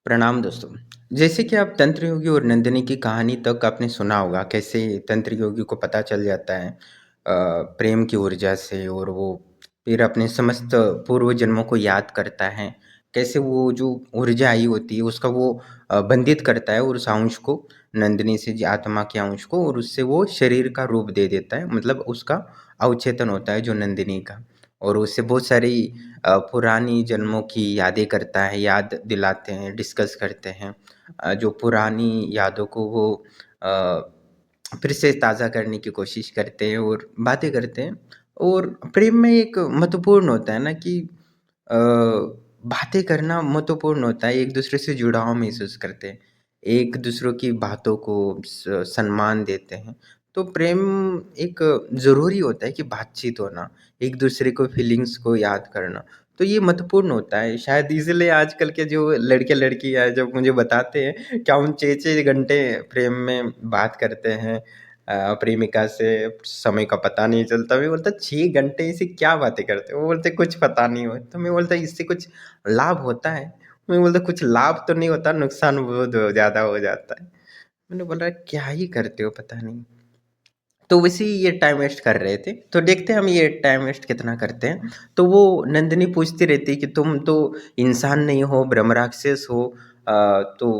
प्रणाम दोस्तों। जैसे कि आप तंत्र योगी और नंदिनी की कहानी तक आपने सुना होगा, कैसे तंत्र योगी को पता चल जाता है प्रेम की ऊर्जा से और वो फिर अपने समस्त पूर्व जन्मों को याद करता है। कैसे वो जो ऊर्जा आई होती है उसका वो बंधित करता है और उस अंश को, नंदिनी से जी आत्मा के अंश को, और उससे वो शरीर का रूप दे देता है, मतलब उसका अवचेतन होता है जो नंदिनी का। और उससे बहुत सारी पुरानी जन्मों की यादें करता है, याद दिलाते हैं, डिस्कस करते हैं। जो पुरानी यादों को वो अ, फिर से ताज़ा करने की कोशिश करते हैं और बातें करते हैं। और प्रेम में एक महत्वपूर्ण होता है ना कि बातें करना महत्वपूर्ण होता है, एक-दूसरे से जुड़ाव महसूस करते हैं, एक-दूसरों की बातों को सम्मान देते हैं। तो प्रेम एक ज़रूरी होता है कि बातचीत होना, एक-दूसरे को फीलिंग्स को याद करना, तो ये महत्वपूर्ण होता है। शायद इसीलिए आजकल के जो लड़के-लड़कियाँ जब मुझे बताते हैं क्या हम 6-6 घंटे प्रेम में बात करते हैं प्रेमिका से, समय का पता नहीं चलता। मैं बोलता 6 घंटे ऐसी क्या बातें करते हो? वो बोलते कुछ पता नहीं हो। तो मैं बोलता इससे कुछ लाभ होता है? मैं बोलता कुछ लाभ तो नहीं होता, नुकसान बहुत ज़्यादा हो जाता है। मैंने बोला क्या ही करते हो पता नहीं। तो वैसे ही ये टाइम वेस्ट कर रहे थे, तो देखते हैं हम ये टाइम वेस्ट कितना करते हैं। तो वो नंदिनी पूछती रहती है कि तुम तो इंसान नहीं हो, ब्रह्म राक्षस हो। तो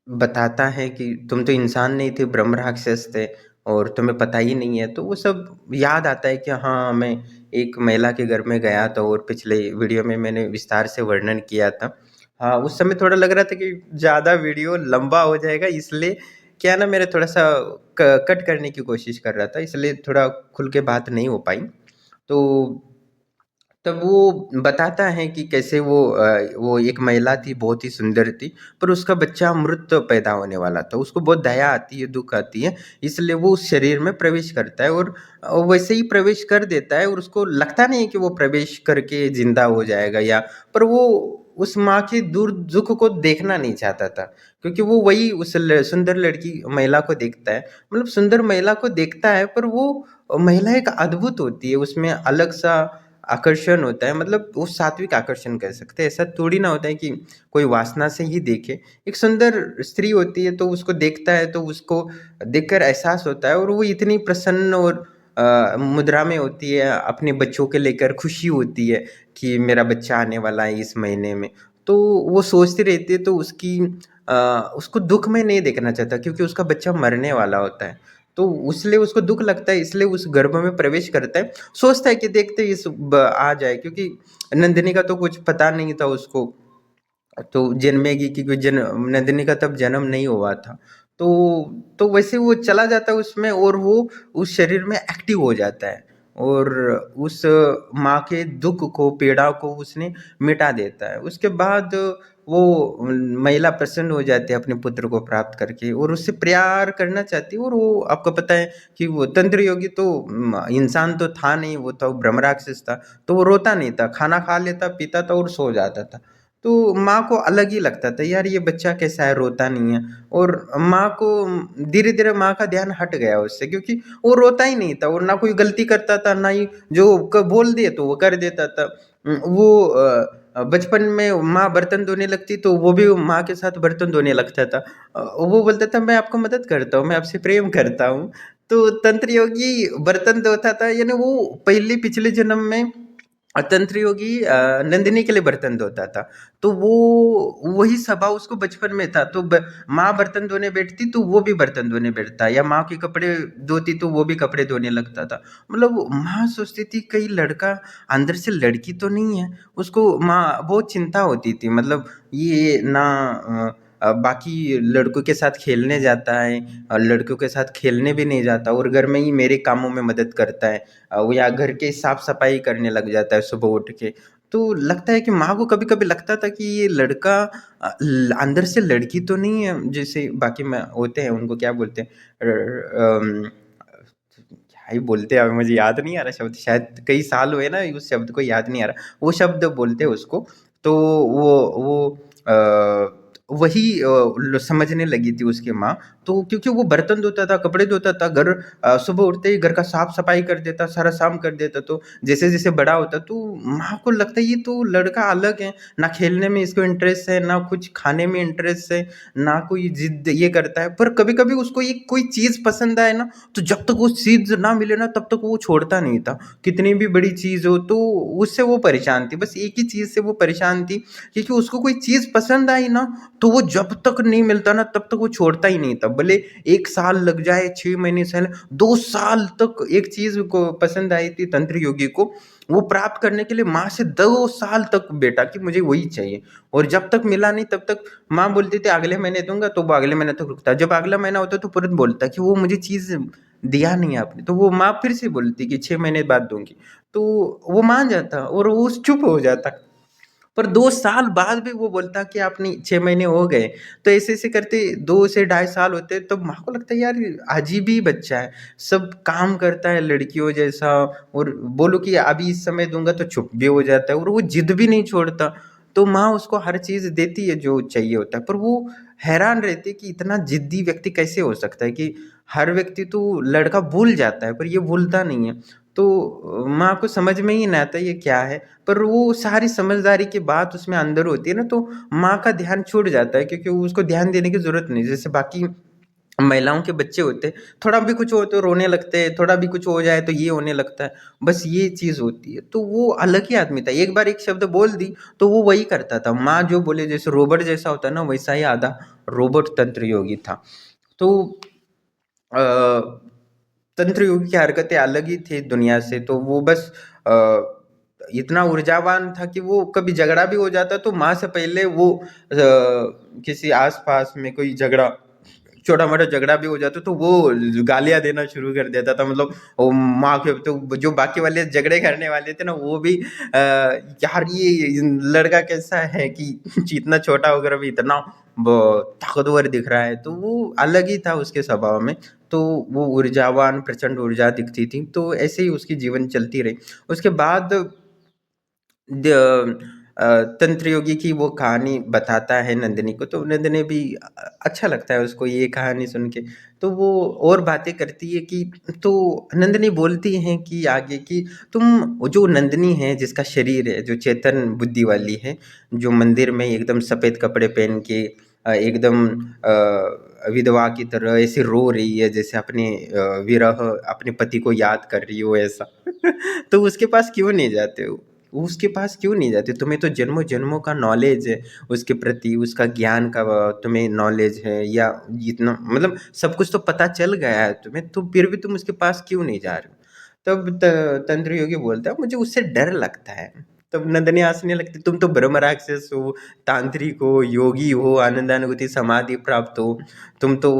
बताता है कि तुम तो इंसान नहीं थे, ब्रह्म राक्षस थे और तुम्हें पता ही नहीं है। तो वो सब याद आता है कि हाँ, मैं एक महिला के घर में गया था और पिछले वीडियो में मैंने विस्तार से वर्णन किया था। हाँ, उस समय थोड़ा लग रहा था कि ज़्यादा वीडियो लंबा हो जाएगा, इसलिए क्या है ना, मेरा थोड़ा-सा क कट करने की कोशिश कर रहा था, इसलिए थोड़ा खुल के बात नहीं हो पाई। तो तब वो बताता है कि कैसे वो एक महिला थी, बहुत ही सुंदर थी, पर उसका बच्चा मृत पैदा होने वाला था। उसको बहुत दया आती है, दुःख आती है, इसलिए वो उस शरीर में प्रवेश करता है और वैसे ही प्रवेश कर देता है और उसको लगता नहीं है कि वो प्रवेश करके ज़िंदा हो जाएगा, या पर वो उस माँ के दूर दुःख को देखना नहीं चाहता था, क्योंकि वो वही उस सुंदर लड़की महिला को देखता है, मतलब सुंदर महिला को देखता है, पर वो महिला एक अद्भुत होती है, उसमें अलग सा आकर्षण होता है, मतलब वो सात्विक आकर्षण कह सकते हैं। ऐसा थोड़ी ना होता है कि कोई वासना से ही देखे। एक सुंदर स्त्री होती है तो उसको देखता है तो उसको देखकर एहसास होता है और वो इतनी प्रसन्न और मुद्रा में होती है, अपने बच्चों के लेकर खुशी होती है कि मेरा बच्चा आने वाला है इस महीने में। तो वो सोचती रहती है, तो अ, उसको दुःख में नहीं देखना चाहता, क्योंकि उसका बच्चा मरने वाला होता है। तो इसलिए उसको दुःख लगता है, इसलिए उस गर्भ में प्रवेश करता है। सोचता है कि देखते ही आ जाए, क्योंकि नंदिनी का तो कुछ पता नहीं था उसको, तो जन्मेगी, क्योंकि नंदिनी का तब जन्म नहीं हुआ था। तो वैसे वो चला जाता है उसमें और वो उस शरीर में एक्टिव हो जाता है और उस माँ के दुख को, पीड़ा को उसने मिटा देता है। उसके बाद वो महिला प्रसन्न हो जाती है अपने पुत्र को प्राप्त करके और उससे प्यार करना चाहती है। और वो आपको पता है कि वो तंत्र योगी तो इंसान तो था नहीं, वो तो ब्रह्म राक्षस था। तो वो रोता नहीं था, खाना खा लेता, पीता था और सो जाता था। तो माँ को अलग ही लगता था, यार ये बच्चा कैसा है, रोता नहीं है। और माँ को धीरे-धीरे माँ का ध्यान हट गया उससे, क्योंकि वो रोता ही नहीं था और ना कोई गलती करता था, ना ही जो बोल दिए तो वो कर देता था। वो बचपन में माँ बर्तन धोने लगती तो वो भी माँ के साथ बर्तन धोने लगता था। वो बोलता था मैं आपको मदद करता हूँ, मैं आपसे प्रेम करता हूँ। तो तंत्र योगी बर्तन धोता था, यानी वो पहले पिछले जन्म में तंत्र योगी नंदिनी के लिए बर्तन धोता था। तो वो वही स्वभाव उसको बचपन में था। तो माँ बर्तन धोने बैठती तो वो भी बर्तन धोने बैठता, या माँ के कपड़े धोती तो वो भी कपड़े धोने लगता था। मतलब माँ सोचती थी कहीं लड़का अंदर से लड़की तो नहीं है। उसको माँ बहुत चिंता होती थी, मतलब ये ना बाकी लड़कों के साथ खेलने जाता है और लड़कों के साथ खेलने भी नहीं जाता और घर में ही मेरे कामों में मदद करता है। वो या घर के साफ सफाई करने लग जाता है सुबह उठ के। तो लगता है कि माँ को कभी-कभी लगता था कि ये लड़का अंदर से लड़की तो नहीं है, जैसे बाकी में होते हैं, उनको क्या बोलते हैं, क्या ही बोलते हैं, अभी मुझे याद नहीं आ रहा शब्द, शायद कई साल हुए ना उस शब्द को याद नहीं आ रहा, वो शब्द बोलते हैं उसको। तो वो वही समझने लगी थी उसकी माँ। तो क्योंकि वो बर्तन धोता था, कपड़े धोता था, घर सुबह उठते ही घर का साफ-सफाई कर देता, सारा काम कर देता। तो जैसे-जैसे बड़ा होता तो माँ को लगता है ये तो लड़का अलग है, ना खेलने में इसको इंटरेस्ट है, ना कुछ खाने में इंटरेस्ट है, ना कोई ज़िद ये करता है। पर कभी-कभी उसको ये कोई चीज़ पसंद आए ना, तो जब तक वो चीज़ ना मिले ना तब तक वो छोड़ता नहीं था। कितनी भी बड़ी चीज़ हो तो उससे वो परेशान थी। बस एक ही चीज़ से वो परेशान थी, क्योंकि उसको कोई चीज़ पसंद आई ना, तो वो जब तक नहीं मिलता ना तब तक वो छोड़ता ही नहीं था। भले 1 साल लग जाए, 6 महीने साल, 2 साल तक एक चीज़ को पसंद आई थी तंत्र योगी को, वो प्राप्त करने के लिए माँ से 2 साल तक बेटा कि मुझे वही चाहिए। और जब तक मिला नहीं तब तक माँ बोलती थी अगले महीने दूँगा, तो वो अगले महीने तक रुकता। जब अगला महीना होता तो तुरंत बोलता कि वो मुझे चीज़ दिया नहीं आपने, तो वो माँ फिर से बोलती कि 6 महीने बाद दूँगी। तो वो मान जाता और वो चुप हो जाता। पर 2 साल बाद भी वो बोलता कि आपने 6 महीने हो गए। तो ऐसे-ऐसे करते 2 से ढाई साल होते, तब माँ को लगता है यार ये अजीब ही बच्चा है। सब काम करता है लड़कियों जैसा, और बोलो कि अभी इस समय दूँगा तो चुप भी हो जाता है और वो ज़िद भी नहीं छोड़ता। तो माँ उसको हर चीज़ देती है जो चाहिए होता है। पर वो हैरान रहती है कि इतना ज़िद्दी व्यक्ति कैसे हो सकता है, कि हर व्यक्ति तो लड़का भूल जाता है पर ये भूलता नहीं है। तो माँ को समझ में ही नहीं आता ये क्या है? पर वो सारी समझदारी की बात उसमें अंदर होती है ना, तो माँ का ध्यान छूट जाता है, क्योंकि उसको ध्यान देने की ज़रूरत नहीं। जैसे बाकी महिलाओं के बच्चे होते हैं, थोड़ा भी कुछ हो तो रोने लगते हैं, थोड़ा भी कुछ हो जाए तो ये होने लगता है, बस ये चीज़ होती है। तो वो अलग ही आदमी था, एक बार एक शब्द बोल दी तो वो वही करता था। माँ जो बोले, जैसे रोबोट जैसा होता है ना, वैसा ही आधा रोबोट तंत्र योगी था। तो अ, तंत्र योगी की हरकतें अलग ही थी दुनिया से, तो वो बस इतना ऊर्जावान था कि वो कभी झगड़ा भी हो जाता तो माँ से पहले वो किसी आस-पास में कोई झगड़ा, छोटा-मोटा झगड़ा भी हो जाता तो वो गालियाँ देना शुरू कर देता था। मतलब वो माँ के, तो जो बाकी वाले झगड़े करने वाले थे ना, वो भी यार ये लड़का कैसा है कि इतना छोटा होकर भी इतना ब ताकतवर दिख रहा है, तो वो अलग ही था उसके स्वभाव में। तो वो ऊर्जावान, प्रचंड ऊर्जा दिखती थी, तो ऐसे ही उसकी जीवन चलती रही। उसके बाद तंत्र योगी की वो कहानी बताता है नंदिनी को, तो नंदिनी भी अच्छा लगता है उसको ये कहानी सुन के। तो वो और बातें करती है कि, तो नंदिनी बोलती हैं कि आगे कि तुम, वो जो नंदिनी है जिसका शरीर है, जो चेतन बुद्धि वाली है, जो मंदिर में एकदम सफ़ेद कपड़े पहन के एकदम विधवा की तरह ऐसे रो रही है, जैसे अपने विरह, अपने पति को याद कर रही हो ऐसा। तो उसके पास क्यों नहीं जाते हो? उसके पास क्यों नहीं जाते? तुम्हें तो जन्मों-जन्मों का नॉलेज है उसके प्रति, उसका ज्ञान का तुम्हें नॉलेज है, या जितना मतलब सब कुछ तो पता चल गया है तुम्हें, तो फिर भी तुम उसके पास क्यों नहीं जा रहे हो? तब तंत्र योगी बोलता है मुझे उससे डर लगता है। तब नंदनी हँसने लगती, तुम तो ब्रह्म राक्षस हो, तांत्रिक हो, योगी हो, आनंदानुभूति समाधि प्राप्त हो, तुम तो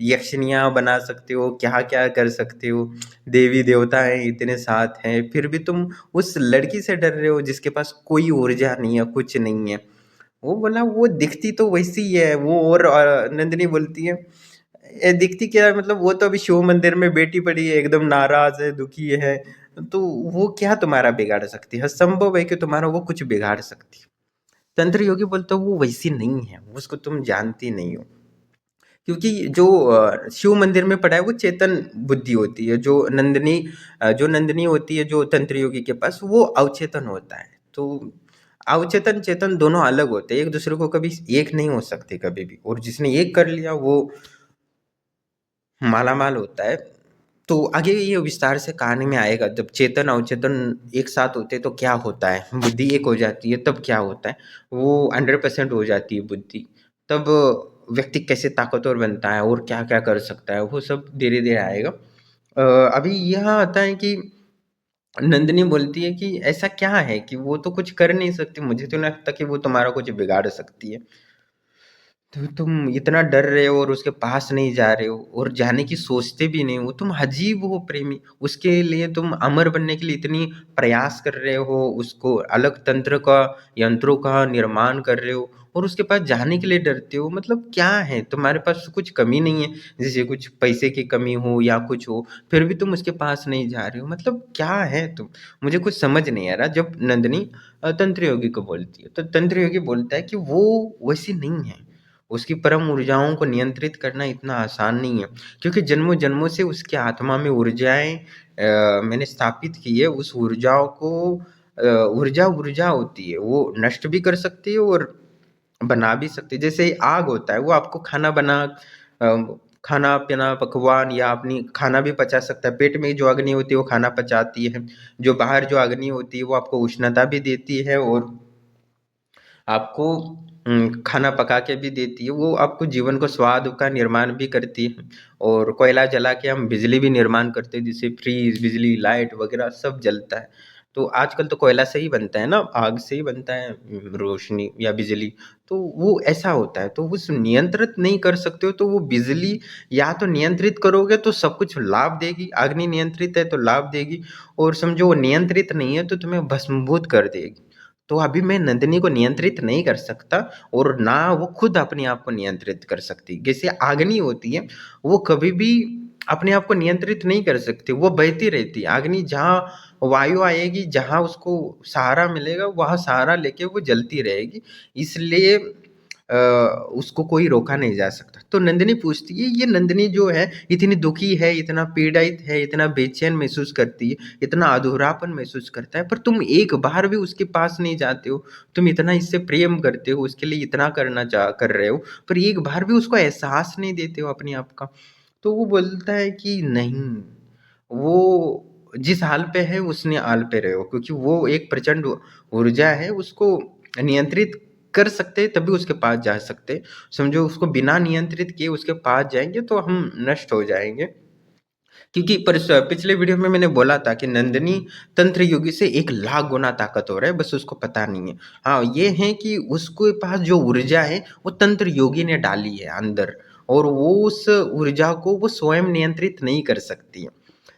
यक्षिणियाँ बना सकते हो, क्या-क्या कर सकते हो, देवी-देवता हैं, इतने साथ हैं, फिर भी तुम उस लड़की से डर रहे हो जिसके पास कोई ऊर्जा नहीं है, कुछ नहीं है। वो बोला वो दिखती तो वैसी ही है वो, और नंदिनी बोलती है दिखती क्या है, मतलब वो तो अभी शिव मंदिर में बैठी पड़ी है, एकदम नाराज है, दुखी है, तो वो क्या तुम्हारा बिगाड़ सकती है? संभव है कि तुम्हारा वो कुछ बिगाड़ सकती है। तंत्र योगी बोलता है वो वैसी नहीं है, उसको तुम जानती नहीं हो। क्योंकि जो शिव मंदिर में पड़ा है वो चेतन बुद्धि होती है, जो नंदिनी होती है जो तंत्र योगी के पास, वो अवचेतन होता है। तो अवचेतन चेतन दोनों अलग होते हैं, एक दूसरे को कभी एक नहीं हो सकते कभी भी, और जिसने एक कर लिया वो मालामाल होता है। तो आगे ये विस्तार से कहानी में आएगा, जब चेतन अवचेतन एक साथ होते हैं तो क्या होता है, बुद्धि एक हो जाती है तब क्या होता है, वो 100% हो जाती है बुद्धि, तब व्यक्ति कैसे ताकतवर बनता है और क्या-क्या कर सकता है, वो सब धीरे-धीरे आएगा। अभी यह आता है कि नंदिनी बोलती है कि ऐसा क्या है कि वो तो कुछ कर नहीं सकती, मुझे तो नहीं लगता कि वो तुम्हारा कुछ बिगाड़ सकती है। तो तुम इतना डर रहे हो और उसके पास नहीं जा रहे हो और जाने की सोचते भी नहीं हो, तुम अजीब हो प्रेमी। उसके लिए तुम अमर बनने के लिए इतनी प्रयास कर रहे हो, उसको अलग तंत्र का, यंत्रों का निर्माण कर रहे हो और उसके पास जाने के लिए डरते हो। मतलब क्या है? तुम्हारे पास कुछ कमी नहीं है, जैसे कुछ पैसे की कमी हो या कुछ हो, फिर भी तुम उसके पास नहीं जा रहे हो। मतलब क्या है तुम? मुझे कुछ समझ नहीं आ रहा। जब नंदिनी तंत्र योगी को बोलती है, तो तंत्र योगी बोलता है कि वो वैसी नहीं है। उसकी परम ऊर्जाओं को नियंत्रित करना इतना आसान नहीं है, क्योंकि जन्मों-जन्मों से उसकी आत्मा में ऊर्जाएँ मैंने स्थापित की है। उस ऊर्जाओं को ऊर्जा होती है, वो नष्ट भी कर सकती है और बना भी सकती है। जैसे आग होता है, वो आपको खाना-पीना, पकवान या अपनी खाना भी पचा सकता है। पेट में जो अग्नि होती है, वो खाना पचाती है। जो बाहर जो अग्नि होती है, वो आपको उष्णता भी देती है और आपको खाना पका के भी देती है। वो आपको जीवन को स्वाद का निर्माण भी करती है और कोयला जला के हम बिजली भी निर्माण करते हैं, जिससे फ्रिज, बिजली, लाइट वगैरह सब जलता है। तो आजकल तो कोयला से ही बनता है ना, आग से ही बनता है रोशनी या बिजली। तो वो ऐसा होता है, तो उस नियंत्रित नहीं कर सकते हो, तो वो बिजली या तो नियंत्रित करोगे तो सब कुछ लाभ देगी, अग्नि नियंत्रित है तो लाभ देगी, और समझो वो नियंत्रित नहीं है तो तुम्हें भस्मीभूत कर देगी। तो अभी मैं नंदिनी को नियंत्रित नहीं कर सकता और ना वो खुद अपने आप को नियंत्रित कर सकती। जैसे अग्नि होती है, वो कभी भी अपने आप को नियंत्रित नहीं कर सकती, वो बहती रहती है। अग्नि जहाँ वायु आएगी, जहाँ उसको सहारा मिलेगा, वहाँ सहारा लेके वो जलती रहेगी। इसलिए उसको कोई रोका नहीं जा सकता। तो नंदिनी पूछती है, ये नंदिनी जो है इतनी दुखी है, इतना पीड़ित है, इतना बेचैन महसूस करती है, इतना अधूरापन महसूस करता है, पर तुम एक बार भी उसके पास नहीं जाते हो। तुम इतना इससे प्रेम करते हो, उसके लिए इतना कर रहे हो, पर एक बार भी उसको एहसास नहीं देते हो अपने आप का। तो वो बोलता है कि नहीं, वो जिस हाल पे है उसने हाल पे रहो, क्योंकि वो एक प्रचंड ऊर्जा है, उसको नियंत्रित कर सकते हैं तभी उसके पास जा सकते हैं। समझो उसको बिना नियंत्रित किए उसके पास जाएँगे तो हम नष्ट हो जाएँगे। क्योंकि पिछले वीडियो में मैंने बोला था कि नंदिनी तंत्र योगी से 1 लाख गुना ताकतवर है, बस उसको पता नहीं है। हाँ, ये है कि उसके पास जो ऊर्जा है वो तंत्र योगी ने डाली है अंदर, और वो उस ऊर्जा को वो स्वयं नियंत्रित नहीं कर सकती है।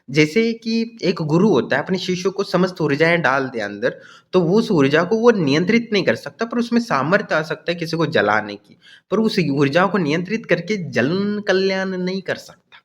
जैसे कि एक गुरु होता है, अपने शिष्यों को समस्त ऊर्जाएँ डाल दे अंदर, तो वो उस ऊर्जा को वो नियंत्रित नहीं कर सकता, पर उसमें सामर्थ्य आ सकता है किसी को जलाने की। पर उस ऊर्जा को नियंत्रित करके जन कल्याण नहीं कर सकता।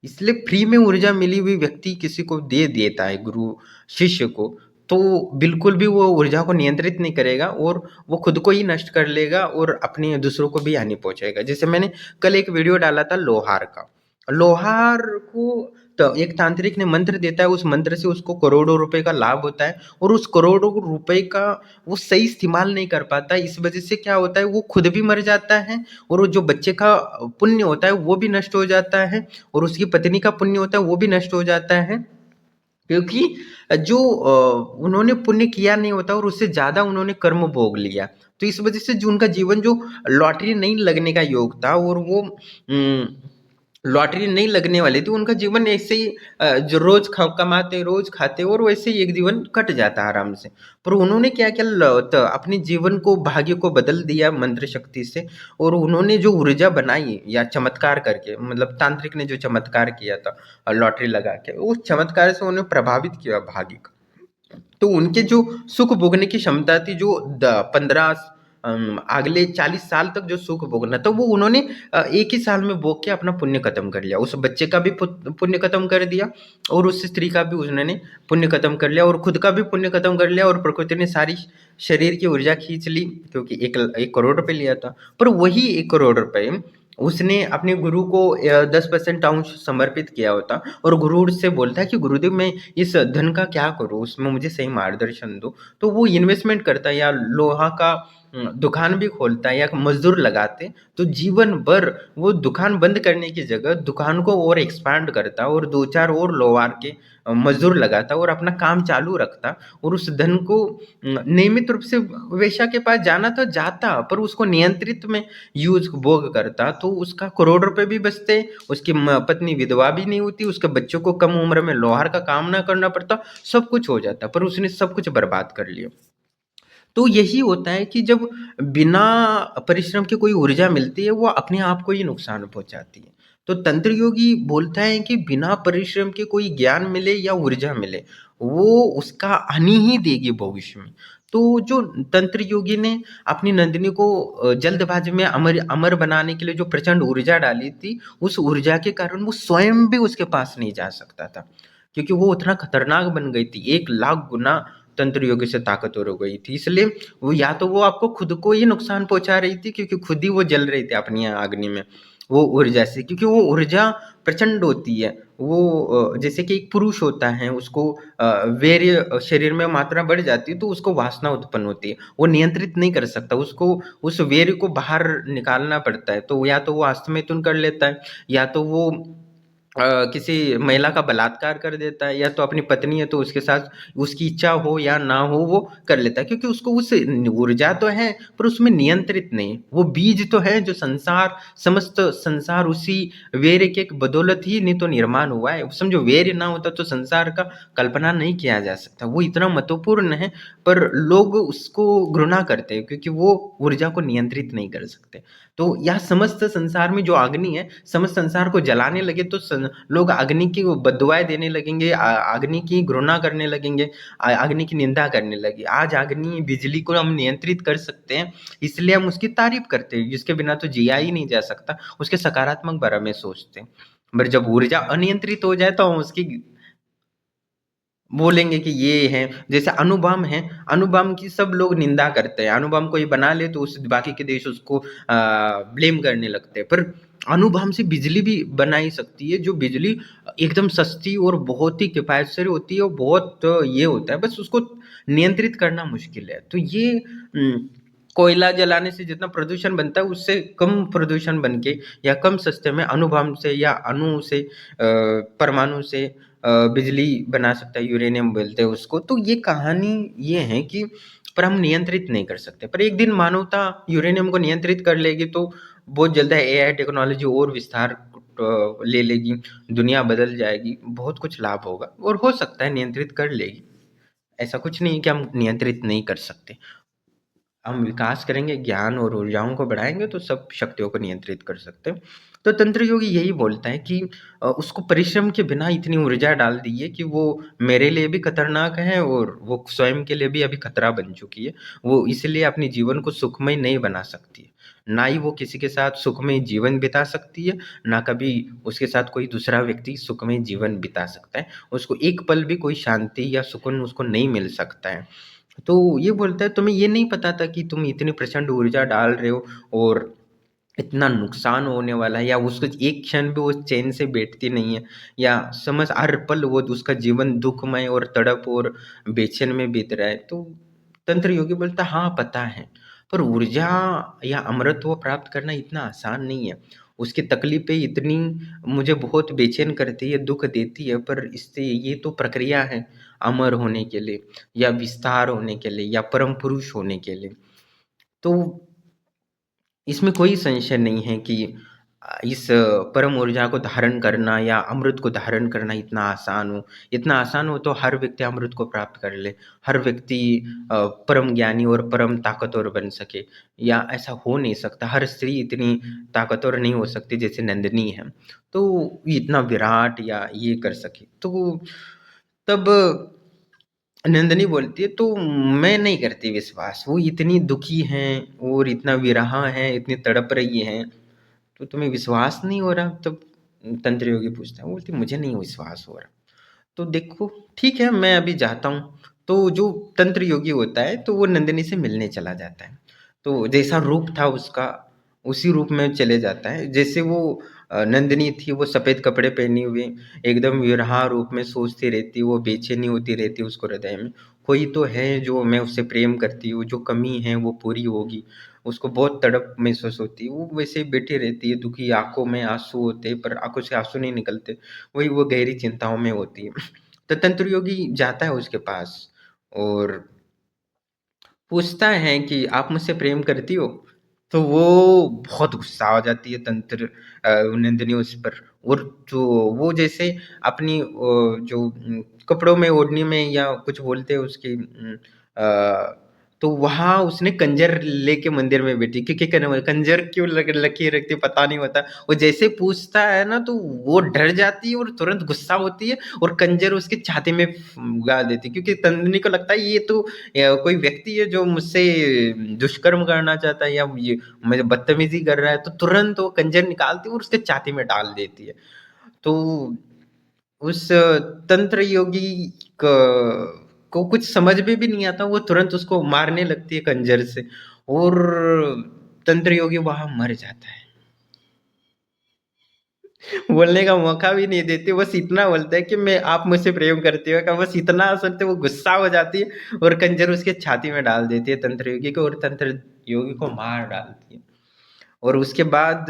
इसलिए फ्री में ऊर्जा मिली हुई व्यक्ति किसी को दे देता है, गुरु शिष्य को, तो बिल्कुल भी वो ऊर्जा को नियंत्रित नहीं करेगा और वो खुद को ही नष्ट कर लेगा और अपने दूसरों को भी हानि पहुँचाएगा। जैसे मैंने कल एक वीडियो डाला था लोहार का। लोहार को तो एक तांत्रिक ने मंत्र देता है, उस मंत्र से उसको करोड़ों रुपए का लाभ होता है, और उस करोड़ों रुपए का वो सही इस्तेमाल नहीं कर पाता। इस वजह से क्या होता है, वो खुद भी मर जाता है और वो जो बच्चे का पुण्य होता है वो भी नष्ट हो जाता है, और उसकी पत्नी का पुण्य होता है वो भी नष्ट हो जाता है, क्योंकि जो उन्होंने पुण्य किया नहीं होता और उससे ज़्यादा उन्होंने कर्म भोग लिया। तो इस वजह से जो उनका जीवन जो लॉटरी नहीं लगने का योग था, और वो लॉटरी नहीं लगने वाली थी, उनका जीवन ऐसे ही जो रोज़ कमाते, रोज़ खाते और वैसे ही एक जीवन कट जाता आराम से। पर उन्होंने क्या किया, अपने जीवन को, भाग्य को बदल दिया मंत्र शक्ति से, और उन्होंने जो ऊर्जा बनाई या चमत्कार करके, मतलब तांत्रिक ने जो चमत्कार किया था लॉटरी लगा के, उस चमत्कार से उन्हें प्रभावित किया भाग्य का। तो उनके जो सुख भोगने की क्षमता थी, जो 15 अगले 40 साल तक जो सुख भोगना था, वो उन्होंने एक ही साल में भोग के अपना पुण्य खत्म कर लिया। उस बच्चे का भी पुण्य खत्म कर दिया, और उस स्त्री का भी उन्होंने पुण्य खत्म कर लिया, और खुद का भी पुण्य खत्म कर लिया, और प्रकृति ने सारी शरीर की ऊर्जा खींच ली, क्योंकि 1 करोड़ रुपए लिया था। पर वही 1 करोड़ रुपए उसने अपने गुरु को 10% अंश समर्पित किया होता, और गुरु से बोलता है कि गुरुदेव मैं इस धन का क्या करूँ? उसमें मुझे सही मार्गदर्शन दो। तो वो इन्वेस्टमेंट करता है, या लोहा का दुकान भी खोलता है, या मज़दूर लगाते, तो जीवन भर वो दुकान बंद करने की जगह दुकान को और एक्सपांड करता, और 2-4 और लोहार के मज़दूर लगाता और अपना काम चालू रखता, और उस धन को नियमित रूप से वेश्या के पास जाना तो जाता, पर उसको नियंत्रित में भोग करता, तो उसका करोड़ रुपए भी बचते, उसकी पत्नी विधवा भी नहीं होती, उसके बच्चों को कम उम्र में लोहार का काम ना करना पड़ता, सब कुछ हो जाता, पर उसने सब कुछ बर्बाद कर लिया। तो यही होता है कि जब बिना परिश्रम के कोई ऊर्जा मिलती है, वो अपने आप को ही नुकसान पहुंचाती है। तो तंत्र योगी बोलता है कि बिना परिश्रम के कोई ज्ञान मिले या ऊर्जा मिले, वो उसका हानि ही देगी भविष्य में। तो जो तंत्र योगी ने अपनी नंदिनी को जल्दबाजी में अमर अमर बनाने के लिए जो प्रचंड ऊर्जा डाली थी, उस ऊर्जा के कारण वो स्वयं भी उसके पास नहीं जा सकता था, क्योंकि वो उतना खतरनाक बन गई थी। 1 लाख गुना तंत्र योगी से ताकतवर हो गई थी। इसलिए वो या तो वो आपको खुद को ही नुकसान पहुँचा रही थी, क्योंकि खुद ही वो जल रही थी अपनी अग्नि में, वो ऊर्जा से, क्योंकि वो ऊर्जा प्रचंड होती है। वो जैसे कि एक पुरुष होता है, उसको वीर्य शरीर में मात्रा बढ़ जाती है तो उसको वासना उत्पन्न होती है, वो नियंत्रित नहीं कर सकता, उसको उस वीर्य को बाहर निकालना पड़ता है। तो या तो वो हस्तमैथुन कर लेता है, या तो वो किसी महिला का बलात्कार कर देता है, या तो अपनी पत्नी है तो उसके साथ उसकी इच्छा हो या ना हो वो कर लेता है, क्योंकि उसको उस ऊर्जा तो है पर उसमें नियंत्रित नहीं। वो बीज तो है जो संसार, समस्त संसार उसी वीर्य के बदौलत ही नहीं तो निर्माण हुआ है। समझो वीर्य ना होता तो संसार का कल्पना नहीं किया जा सकता, वो इतना महत्वपूर्ण है, पर लोग उसको घृणा करते हैं क्योंकि वो ऊर्जा को नियंत्रित नहीं कर सकते। तो यह समस्त संसार में जो अग्नि है, समस्त संसार को जलाने लगे तो लोग अग्नि की बददुआएं देने लगेंगे, अग्नि की घृणा करने लगेंगे, अग्नि की निंदा करने लगे। आज अग्नि बिजली को हम नियंत्रित कर सकते हैं, इसलिए हम उसकी तारीफ करते हैं, जिसके बिना तो जिया ही नहीं जा सकता, उसके सकारात्मक बारे में सोचते हैं। पर जब ऊर्जा अनियंत्रित हो जाए तो हम उसकी बोलेंगे कि ये है। जैसे अणुबम है, अणुबम की सब लोग निंदा करते हैं, अणुबम कोई बना ले तो उस बाकी के देश उसको ब्लेम करने लगते हैं, पर अणुबम से बिजली भी बनाई सकती है, जो बिजली एकदम सस्ती और बहुत ही किफायतशीर होती है और बहुत ये होता है, बस उसको नियंत्रित करना मुश्किल है। तो ये कोयला जलाने से जितना प्रदूषण बनता है उससे कम प्रदूषण बन के या कम सस्ते में अणुबम से या अणु से परमाणु से बिजली बना सकता है, यूरेनियम बोलते हैं उसको। तो ये कहानी ये है कि पर हम नियंत्रित नहीं कर सकते, पर एक दिन मानवता यूरेनियम को नियंत्रित कर लेगी तो बहुत जल्द एआई टेक्नोलॉजी और विस्तार ले लेगी, दुनिया बदल जाएगी, बहुत कुछ लाभ होगा और हो सकता है नियंत्रित कर लेगी। ऐसा कुछ नहीं कि हम नियंत्रित नहीं कर सकते। हम विकास करेंगे, ज्ञान और ऊर्जाओं को बढ़ाएँगे तो सब शक्तियों को नियंत्रित कर सकते हैं। तो तंत्र योगी यही बोलता है कि उसको परिश्रम के बिना इतनी ऊर्जा डाल दी है कि वो मेरे लिए भी खतरनाक है और वो स्वयं के लिए भी अभी खतरा बन चुकी है। वो इसलिए अपने जीवन को सुखमय नहीं बना सकती है। ना ही वो किसी के साथ सुखमय जीवन बिता सकती है, ना कभी उसके साथ कोई दूसरा व्यक्ति सुखमय जीवन बिता सकता है। उसको एक पल भी कोई शांति या सुकून उसको नहीं मिल सकता है। तो ये बोलता है तुम्हें ये नहीं पता था कि तुम इतनी प्रचंड ऊर्जा डाल रहे हो और इतना नुकसान होने वाला है, या उसको एक क्षण भी वो चैन से बैठती नहीं है, या समझ हर पल वो उसका जीवन दुखमय और तड़प और बेचैन में बीत रहा है। तो तंत्र योगी बोलता है हाँ पता है, पर ऊर्जा या अमरत्व प्राप्त करना इतना आसान नहीं है। उसकी तकलीफें इतनी मुझे बहुत बेचैन करती है, दुख देती है, पर इससे ये तो प्रक्रिया है अमर होने के लिए या विस्तार होने के लिए या परम पुरुष होने के लिए। तो इसमें कोई संशय नहीं है कि इस परम ऊर्जा को धारण करना या अमृत को धारण करना इतना आसान हो। इतना आसान हो तो हर व्यक्ति अमृत को प्राप्त कर ले, हर व्यक्ति परम ज्ञानी और परम ताकतवर बन सके, या ऐसा हो नहीं सकता। हर स्त्री इतनी ताकतवर नहीं हो सकती जैसे नंदिनी है, तो इतना विराट या ये कर सके। तो तब नंदिनी बोलती है तो मैं नहीं करती विश्वास, वो इतनी दुखी हैं और इतना विरहा है, इतनी तड़प रही हैं, तो तुम्हें विश्वास नहीं हो रहा? तब तंत्र योगी पूछता है, बोलती मुझे नहीं विश्वास हो रहा। तो देखो ठीक है मैं अभी जाता हूँ। तो जो तंत्र योगी होता है तो वो नंदिनी से मिलने चला जाता है। तो जैसा रूप था उसका उसी रूप में चले जाता है। जैसे वो नंदिनी थी, वो सफ़ेद कपड़े पहनी हुई एकदम विरहा रूप में सोचती रहती, वो बेचैनी होती रहती उसको हृदय में। कोई तो है जो मैं उससे प्रेम करती हूँ, जो कमी है वो पूरी होगी। उसको बहुत तड़प महसूस होती है, वो वैसे ही बैठी रहती है, दुखी आँखों में आँसू होते हैं पर आँखों से आँसू नहीं निकलते। वही वो गहरी चिंताओं में होती है। तो तंत्र योगी जाता है उसके पास और पूछता है कि आप मुझसे प्रेम करती हो? तो वो बहुत गुस्सा हो जाती है नंदिनी उस पर, और जो वो जैसे अपनी जो कपड़ों में ओढ़नी में या कुछ बोलते हैं उसकी तो वहाँ उसने कंजर लेके मंदिर में बैठी, क्योंकि कंजर क्यों लकी रखती पता नहीं होता। वो जैसे पूछता है ना तो वो डर जाती है और तुरंत गुस्सा होती है और कंजर उसकी छाती में गाड़ देती है, क्योंकि नंदिनी को लगता है ये तो कोई व्यक्ति है जो मुझसे दुष्कर्म करना चाहता है या ये मुझे बदतमीजी कर रहा है। तो तुरंत वो कंजर निकालती है और उसके छाती में डाल देती है। तो उस तंत्र योगी क को कुछ समझ में भी नहीं आता, वो तुरंत उसको मारने लगती है खंजर से, और तंत्र योगी वहां मर जाता है। बोलने का मौका भी नहीं देती, बस इतना बोलता है कि मैं आप मुझसे प्रेम करती हो का, बस इतना सुनते वो गुस्सा हो जाती है और खंजर उसके छाती में डाल देती है तंत्र योगी को, और तंत्र योगी को मार डालती है। और उसके बाद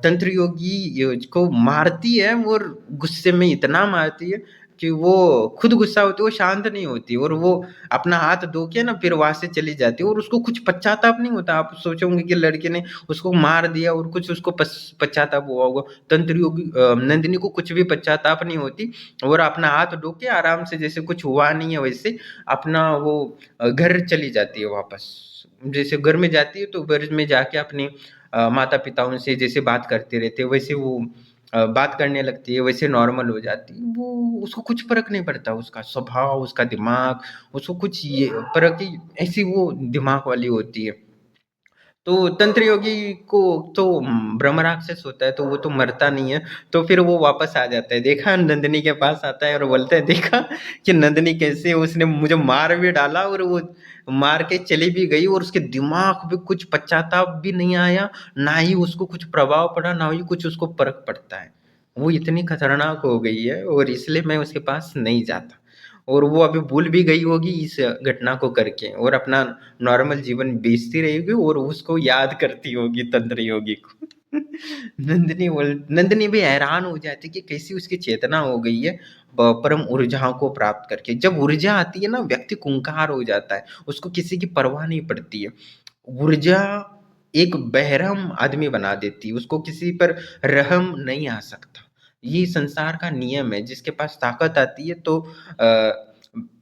तंत्र योगी को मारती है, और गुस्से में इतना मारती है कि वो खुद गुस्सा होती है, वो शांत नहीं होती, और वो अपना हाथ धो के ना फिर वहां से चली जाती है, और उसको कुछ पश्चाताप नहीं होता। आप सोचोगे कि लड़के ने उसको मार दिया और कुछ उसको पश्चाताप हुआ होगा, तंत्र योगी नंदिनी को कुछ भी पश्चाताप नहीं होती, और अपना हाथ धो के आराम से जैसे कुछ हुआ नहीं है वैसे अपना वो घर चली जाती है वापस। जैसे घर में जाती है तो घर में जाके अपने माता पिताओं से जैसे बात करते रहते हैं वैसे वो बात करने लगती है, वैसे नॉर्मल हो जाती है। वो उसको कुछ फर्क नहीं पड़ता, उसका स्वभाव, उसका दिमाग, उसको कुछ ये फर्क ही, ऐसी वो दिमाग वाली होती है। तो तंत्र योगी को तो ब्रह्म राक्षस होता है तो वो तो मरता नहीं है, तो फिर वो वापस आ जाता है। देखा, नंदिनी के पास आता है और बोलता है, देखा कि नंदिनी कैसे उसने मुझे मार भी डाला और वो मार के चली भी गई, और उसके दिमाग पे कुछ पश्चाताप भी नहीं आया, ना ही उसको कुछ प्रभाव पड़ा, ना ही कुछ उसको फर्क पड़ता है। वो इतनी खतरनाक हो गई है और इसलिए मैं उसके पास नहीं जाता। और वो अभी भूल भी गई होगी इस घटना को करके, और अपना नॉर्मल जीवन बेचती रहेगी और उसको याद करती होगी तंत्र योगी को। नंदिनी भी हैरान हो जाती कि कैसी उसकी चेतना हो गई है परम ऊर्जाओं को प्राप्त करके। जब ऊर्जा आती है ना, व्यक्ति खूंखार हो जाता है, उसको किसी की परवाह नहीं पड़ती है। ऊर्जा एक बेरहम आदमी बना देती है, उसको किसी पर रहम नहीं आ सकता। ये संसार का नियम है, जिसके पास ताकत आती है तो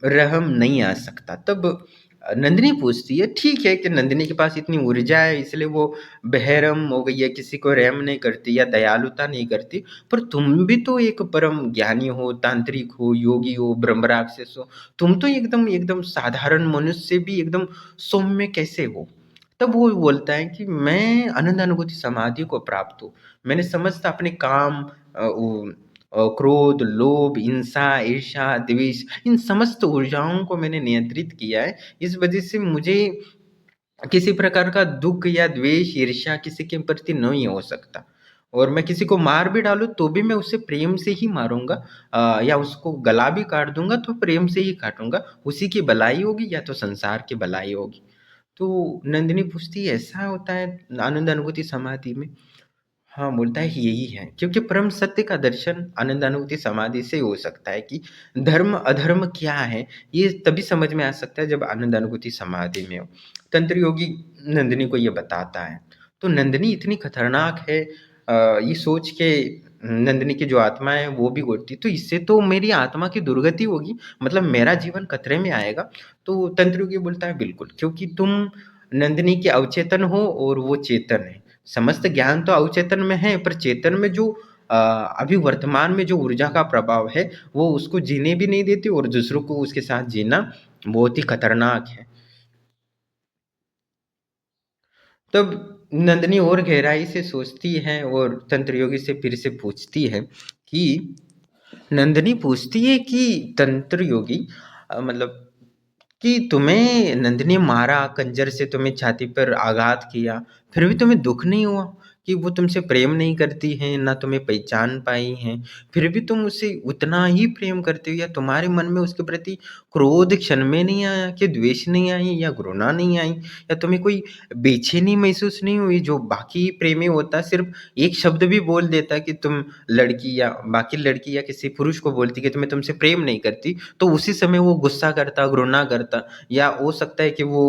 रहम नहीं आ सकता। तब नंदिनी पूछती है, ठीक है कि नंदिनी के पास इतनी ऊर्जा है इसलिए वो बेरहम हो गई है, किसी को रहम नहीं करती या दयालुता नहीं करती, पर तुम भी तो एक परम ज्ञानी हो, तांत्रिक हो, योगी हो, ब्रह्म राक्षस हो, तुम तो एकदम एकदम साधारण मनुष्य से भी एकदम सौम्य कैसे हो? तब वो बोलता है कि मैं आनंद अनुभूति समाधि को प्राप्त हूँ। मैंने समस्त अपने काम, क्रोध, लोभ, हिंसा, ईर्ष्या, द्वेष, इन समस्त ऊर्जाओं को मैंने नियंत्रित किया है। इस वजह से मुझे किसी प्रकार का दुःख या द्वेष, ईर्ष्या किसी के प्रति नहीं हो सकता। और मैं किसी को मार भी डालूँ तो भी मैं उसे प्रेम से ही मारूँगा, या उसको गला भी काट दूँगा तो प्रेम से ही काटूँगा। उसी की भलाई होगी या तो संसार की भलाई होगी। तो नंदिनी पूछती है, ऐसा होता है आनंद अनुभूति समाधि में? हाँ, बोलता है यही है, क्योंकि परम सत्य का दर्शन आनंदानुभूति समाधि से हो सकता है कि धर्म अधर्म क्या है, ये तभी समझ में आ सकता है जब आनंदानुभूति समाधि में हो। तंत्र योगी नंदिनी को ये बताता है। तो नंदिनी इतनी खतरनाक है, ये सोच के नंदिनी की जो आत्मा है वो भी उड़ती, तो इससे तो मेरी आत्मा की दुर्गति होगी, मतलब मेरा जीवन खतरे में आएगा। तो तंत्र योगी बोलता है, बिल्कुल, क्योंकि तुम नंदिनी के अवचेतन हो और वो चेतन है। समस्त ज्ञान तो अवचेतन में है, पर चेतन में जो अभी वर्तमान में जो ऊर्जा का प्रभाव है वो उसको जीने भी नहीं देती, और दूसरों को उसके साथ जीना बहुत ही खतरनाक है। तब नंदिनी और गहराई से सोचती है और तंत्र योगी से फिर से पूछती है कि नंदिनी पूछती है कि तंत्र योगी, मतलब कि तुम्हें नंदिनी मारा, कंजर से तुम्हें छाती पर आघात किया, फिर भी तुम्हें दुःख नहीं हुआ कि वो तुमसे प्रेम नहीं करती हैं, ना तुम्हें पहचान पाई हैं, फिर भी तुम उससे उतना ही प्रेम करते हो, या तुम्हारे मन में उसके प्रति क्रोध क्षण में नहीं आया, कि द्वेष नहीं आई या घृणा नहीं आई, या तुम्हें कोई बेचैनी महसूस नहीं हुई? जो बाकी प्रेमी होता सिर्फ एक शब्द भी बोल देता कि तुम लड़की, या बाकी लड़की या किसी पुरुष को बोलती कि मैं तुमसे प्रेम नहीं करती, तो उसी समय वो गुस्सा करता, घृणा करता, या हो सकता है कि वो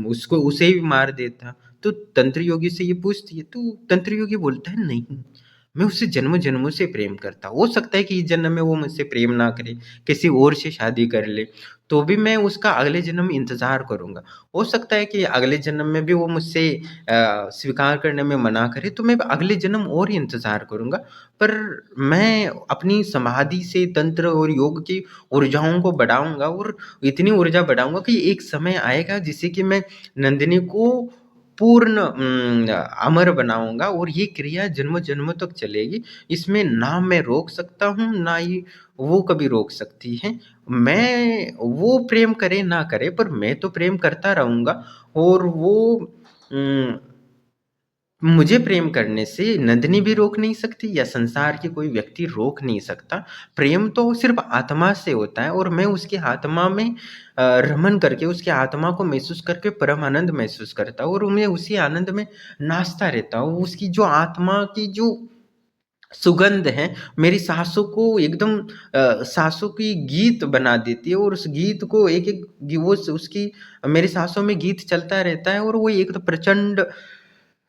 उसको उसे ही मार देता। तो तंत्र योगी से ये पूछती है, तो तंत्र योगी बोलता है, नहीं, मैं उससे जन्म जन्मों से प्रेम करता, हो सकता है कि इस जन्म में वो मुझसे प्रेम ना करे, किसी और से शादी कर ले, तो भी मैं उसका अगले जन्म इंतजार करूंगा। हो सकता है कि अगले जन्म में भी वो मुझसे स्वीकार करने में मना करे, तो मैं अगले जन्म और इंतजार करूंगा, पर मैं अपनी समाधि से तंत्र और योग की ऊर्जाओं को बढ़ाऊंगा, और इतनी ऊर्जा बढ़ाऊंगा कि एक समय आएगा जिससे कि मैं नंदिनी को पूर्ण अमर बनाऊँगा और ये क्रिया जन्मों-जन्मों तक चलेगी। इसमें ना मैं रोक सकता हूँ, ना ही वो कभी रोक सकती हैं। मैं वो प्रेम करे ना करे पर मैं तो प्रेम करता रहूँगा और वो उम मुझे प्रेम करने से नंदिनी भी रोक नहीं सकती या संसार के कोई व्यक्ति रोक नहीं सकता। प्रेम तो सिर्फ़ आत्मा से होता है और मैं उसकी आत्मा में रमन करके, उसकी आत्मा को महसूस करके परम आनंद महसूस करता हूँ और मैं उसी आनंद में नाचता रहता हूँ। उसकी जो आत्मा की जो सुगंध है, मेरी साँसों को एकदम साँसों की गीत बना देती है और उस गीत को एक-एक वो उसकी मेरी साँसों में गीत चलता रहता है और वो एक तो प्रचंड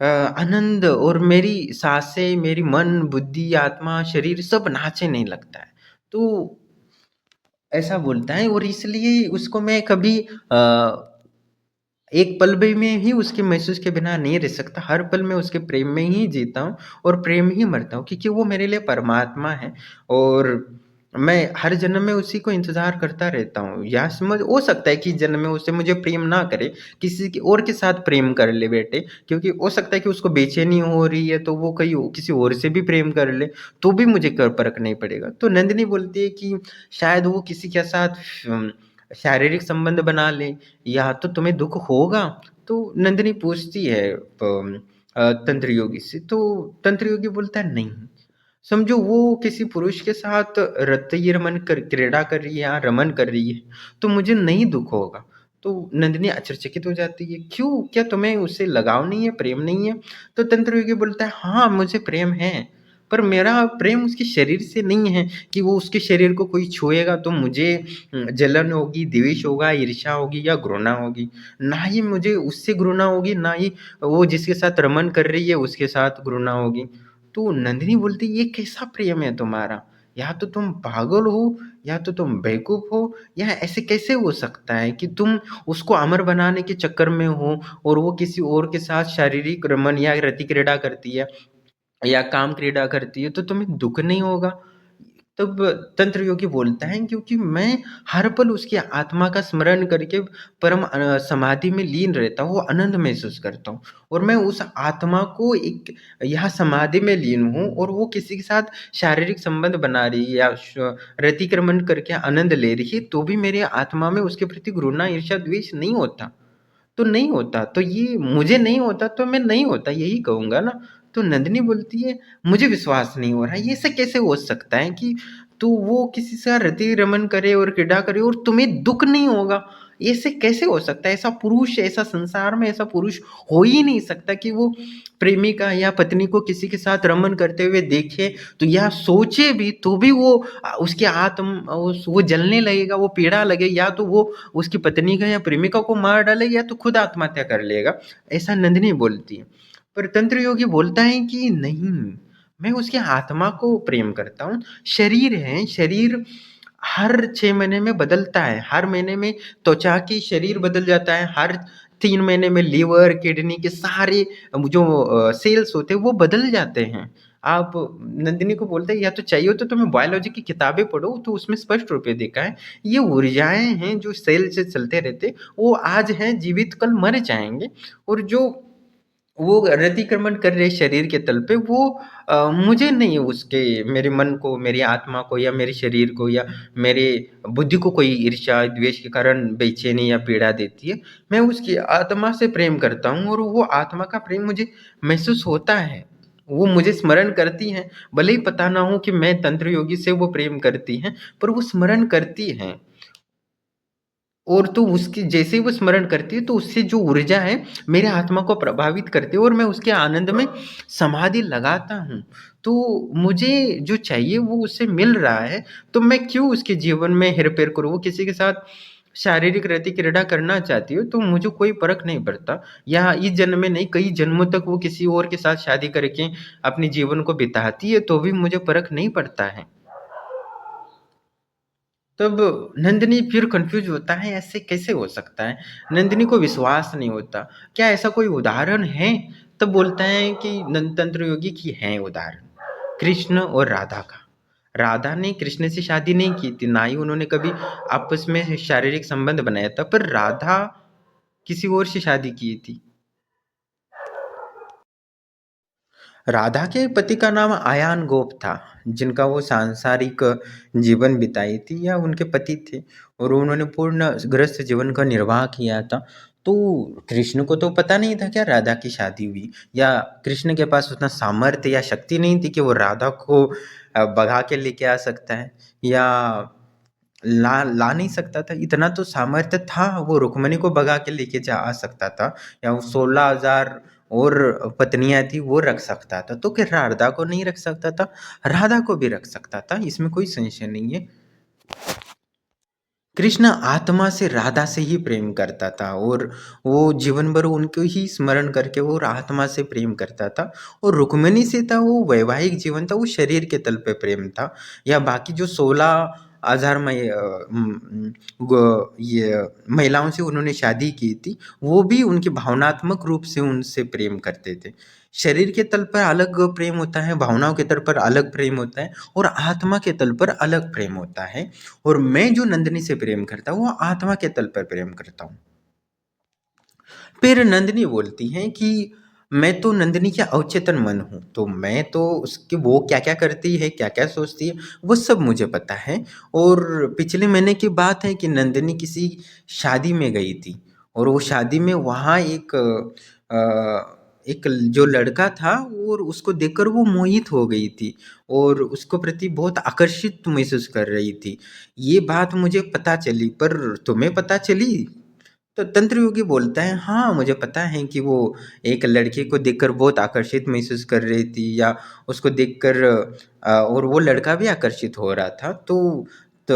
आनंद और मेरी साँसें, मेरी मन, बुद्धि, आत्मा, शरीर सब नाचने लगता है। तो ऐसा बोलता है और इसलिए उसको मैं कभी एक पल भी में ही उसके महसूस के बिना नहीं रह सकता। हर पल मैं उसके प्रेम में ही जीता हूँ और प्रेम ही मरता हूँ क्योंकि वो मेरे लिए परमात्मा है और मैं हर जन्म में उसी को इंतज़ार करता रहता हूँ। या समझ हो सकता है कि जन्म में उससे मुझे प्रेम ना करे, किसी के और के साथ प्रेम कर ले बैठे क्योंकि हो सकता है कि उसको बेचैनी हो रही है तो वो कहीं किसी और से भी प्रेम कर ले, तो भी मुझे क फ़र्क नहीं पड़ेगा। तो नंदिनी बोलती है कि शायद वो किसी के साथ शारीरिक संबंध बना ले या तो तुम्हें दुःख होगा? तो नंदिनी पूछती है तंत्र योगी से, तो तंत्र योगी बोलता है नहीं। समझो वो किसी पुरुष के साथ रतिरमन कर क्रीड़ा कर रही है या रमन कर रही है, तो मुझे नहीं दुःख होगा। तो नंदिनी आश्चर्यचकित हो जाती है, क्यों? क्या तुम्हें उससे लगाव नहीं है, प्रेम नहीं है? तो तंत्र योगी बोलता है, हाँ, मुझे प्रेम है, पर मेरा प्रेम उसके शरीर से नहीं है कि वो उसके शरीर को कोई छुएगा तो मुझे जलन होगी, द्वेष होगा, ईर्ष्या होगी या घृणा होगी। ना ही मुझे उससे घृणा होगी, ना ही वो जिसके साथ रमन कर रही है उसके साथ घृणा होगी। तो नंदिनी बोलती ये कैसा प्रेम है तुम्हारा? या तो तुम पागल हो या तो तुम बेवकूफ़ हो या ऐसे कैसे हो सकता है कि तुम उसको अमर बनाने के चक्कर में हो और वो किसी और के साथ शारीरिक रमन या रति क्रीड़ा करती है या काम क्रीड़ा करती है तो तुम्हें दुःख नहीं होगा? तब तंत्र योगी बोलता है क्योंकि मैं हर पल उसकी आत्मा का स्मरण करके परम समाधि में लीन रहता हूँ, आनंद महसूस करता हूँ और मैं उस आत्मा को एक यहाँ समाधि में लीन हूँ और वो किसी के साथ शारीरिक संबंध बना रही है या रतिक्रमण करके आनंद ले रही है, तो भी मेरे आत्मा में उसके प्रति घृणा, ईर्ष्या, द्वेष नहीं होता। तो नहीं होता, तो ये मुझे नहीं होता तो मैं नहीं होता यही कहूँगा ना। तो नंदिनी बोलती है मुझे विश्वास नहीं हो रहा है, ये ऐसे कैसे हो सकता है कि तू वो किसी से रति रमन करे और क्रीड़ा करे और तुम्हें दुःख नहीं होगा? ऐसे कैसे हो सकता है? ऐसा पुरुष ऐसा संसार में ऐसा पुरुष हो ही नहीं सकता कि वो प्रेमिका या पत्नी को किसी के साथ रमन करते हुए देखे तो या सोचे भी तो भी वो उसकी उस वो जलने लगेगा, वो पीड़ा लगे या तो वो उसकी पत्नी का या प्रेमिका को मार डाले या तो खुद आत्महत्या कर लेगा, ऐसा नंदिनी बोलती है। पर तंत्र योगी बोलता है कि नहीं, मैं उसकी आत्मा को प्रेम करता हूँ। शरीर है, शरीर हर 6 महीने में बदलता है, हर महीने में त्वचा की शरीर बदल जाता है, हर 3 महीने में लीवर, किडनी के सारे जो सेल्स होते हैं वो बदल जाते हैं। आप नंदिनी को बोलते हैं या तो चाहिए हो तो तुम्हें बायोलॉजी की किताबें पढ़ो तो उसमें स्पष्ट रूप से देखा है, ये ऊर्जाएँ हैं जो सेल से चलते रहते, वो आज हैं जीवित कल मर जाएँगे और जो वो रतिक्रमण कर रहे शरीर के तल पे वो मुझे नहीं उसके मेरे मन को, मेरी आत्मा को या मेरे शरीर को या मेरे बुद्धि को कोई ईर्ष्या, द्वेष के कारण बेचैनी या पीड़ा देती है। मैं उसकी आत्मा से प्रेम करता हूँ और वो आत्मा का प्रेम मुझे महसूस होता है। वो मुझे स्मरण करती हैं, भले ही पता ना हो कि मैं तंत्र योगी से वो प्रेम करती हैं, पर वो स्मरण करती हैं। और तो उसकी जैसे ही वो स्मरण करती है तो उससे जो ऊर्जा है मेरे आत्मा को प्रभावित करती है और मैं उसके आनंद में समाधि लगाता हूँ। तो मुझे जो चाहिए वो उससे मिल रहा है, तो मैं क्यों उसके जीवन में हेर-फेर करूँ? वो किसी के साथ शारीरिक रति क्रीड़ा करना चाहती है तो मुझे कोई फ़र्क नहीं पड़ता। या इस जन्म में नहीं कई जन्मों तक वो किसी और के साथ शादी करके अपने जीवन को बिताती है तो भी मुझे फ़र्क नहीं पड़ता है। तब नंदिनी फिर कन्फ्यूज़ होता है ऐसे कैसे हो सकता है? नंदिनी को विश्वास नहीं होता। क्या ऐसा कोई उदाहरण है? तब बोलता है कि तंत्र योगी की है उदाहरण, कृष्ण और राधा का। राधा ने कृष्ण से शादी नहीं की थी, ना ही उन्होंने कभी आपस में शारीरिक संबंध बनाया था, पर राधा किसी और से शादी की थी। राधा के पति का नाम आयान गोप था, जिनका वो सांसारिक जीवन बिताई थी या उनके पति थे और उन्होंने पूर्ण गृहस्थ जीवन का निर्वाह किया था। तो कृष्ण को तो पता नहीं था क्या राधा की शादी हुई, या कृष्ण के पास उतना सामर्थ्य या शक्ति नहीं थी कि वो राधा को भगा के लेके आ सकता है, या ला ला नहीं सकता था। इतना तो सामर्थ्य था, वो रुक्मणी को भगा के लेके जा आ सकता था, या वो 16,000 और पत्नियां थी वो रख सकता था। तो क्या राधा को नहीं रख सकता था? राधा को भी रख सकता था, इसमें कोई संशय नहीं है। कृष्ण आत्मा से राधा से ही प्रेम करता था और वो जीवन भर उनको ही स्मरण करके वो आत्मा से प्रेम करता था। और रुक्मिणी से था वो वैवाहिक जीवन था, वो शरीर के तल पे प्रेम था। या बाकी जो 16,000 ये महिलाओं से उन्होंने शादी की थी, वो भी उनके भावनात्मक रूप से उनसे प्रेम करते थे। शरीर के तल पर अलग प्रेम होता है, भावनाओं के तल पर अलग प्रेम होता है, और आत्मा के तल पर अलग प्रेम होता है। और मैं जो नंदिनी से प्रेम करता हूँ वो आत्मा के तल पर प्रेम करता हूँ। फिर नंदिनी बोलती हैं कि मैं तो नंदिनी की अवचेतन मन हूँ, तो मैं तो उसकी वो क्या क्या करती है, क्या क्या सोचती है, वो सब मुझे पता है। और पिछले महीने की बात है कि नंदिनी किसी शादी में गई थी, और वो शादी में वहाँ एक जो लड़का था और उसको देखकर वो मोहित हो गई थी और उसको प्रति बहुत आकर्षित महसूस कर रही थी। ये बात मुझे पता चली, पर तुम्हें पता चली? तो तंत्र योगी बोलता है, हाँ मुझे पता है कि वो एक लड़के को देखकर बहुत आकर्षित महसूस कर रही थी, या उसको देखकर और वो लड़का भी आकर्षित हो रहा था। तो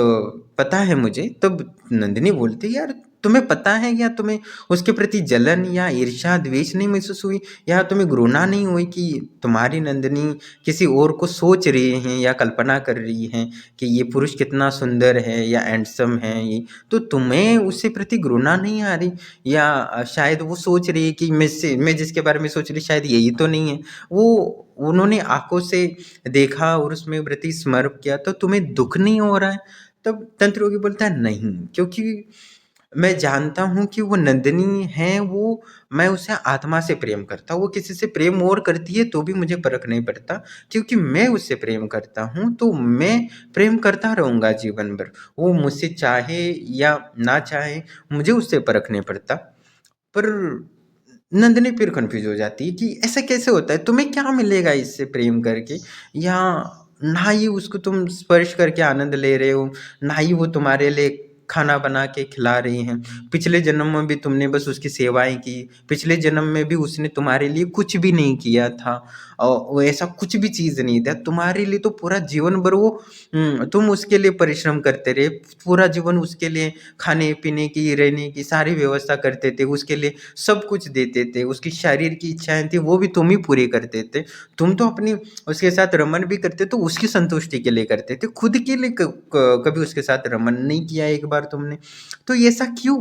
पता है मुझे। तब नंदिनी बोलती है, यार तुम्हें पता है, या तुम्हें उसके प्रति जलन या ईर्ष्या द्वेष नहीं महसूस हुई, या तुम्हें घृणा नहीं हुई कि तुम्हारी नंदिनी किसी और को सोच रही हैं या कल्पना कर रही हैं कि ये पुरुष कितना सुंदर है या हैंडसम है ये, तो तुम्हें उसके प्रति घृणा नहीं आ रही? या शायद वो सोच रही है कि मैं जिसके बारे में सोच रही शायद यही तो नहीं है। वो उन्होंने आंखों से देखा और उसमें प्रति समर्प किया, तो तुम्हें दुख नहीं हो रहा है? तब तंत्र योगी बोलता है, नहीं, क्योंकि मैं जानता हूँ कि वो नंदिनी है, वो मैं उसे आत्मा से प्रेम करता हूँ। वो किसी से प्रेम और करती है तो भी मुझे फ़र्क नहीं पड़ता, क्योंकि मैं उससे प्रेम करता हूँ, तो मैं प्रेम करता रहूँगा जीवन भर। वो मुझसे चाहे या ना चाहे, मुझे उससे फ़र्क नहीं पड़ता। पर नंदिनी फिर कन्फ्यूज़ हो जाती है कि ऐसा कैसे होता है? तुम्हें क्या मिलेगा इससे प्रेम करके? या ना ही उसको तुम स्पर्श करके आनंद ले रहे हो, ना ही वो तुम्हारे लिए खाना बना के खिला रही हैं। पिछले जन्म में भी तुमने बस उसकी सेवाएँ की, पिछले जन्म में भी उसने तुम्हारे लिए कुछ भी नहीं किया था। वो ऐसा कुछ भी चीज़ नहीं था। तुम्हारे लिए तो पूरा जीवन भर वो तुम उसके लिए परिश्रम करते रहे, पूरा जीवन उसके लिए खाने-पीने की, रहने की सारी व्यवस्था करते थे, उसके लिए सब कुछ देते थे, उसकी शारीर की इच्छाएँ थी वो भी तुम ही पूरी करते थे। तुम तो अपनी उसके साथ रमन भी करते तो उसकी संतुष्टि के लिए करते थे, खुद के लिए क क कभी उसके साथ रमन नहीं किया एक बार तुमने। तो ये ऐसा क्यों?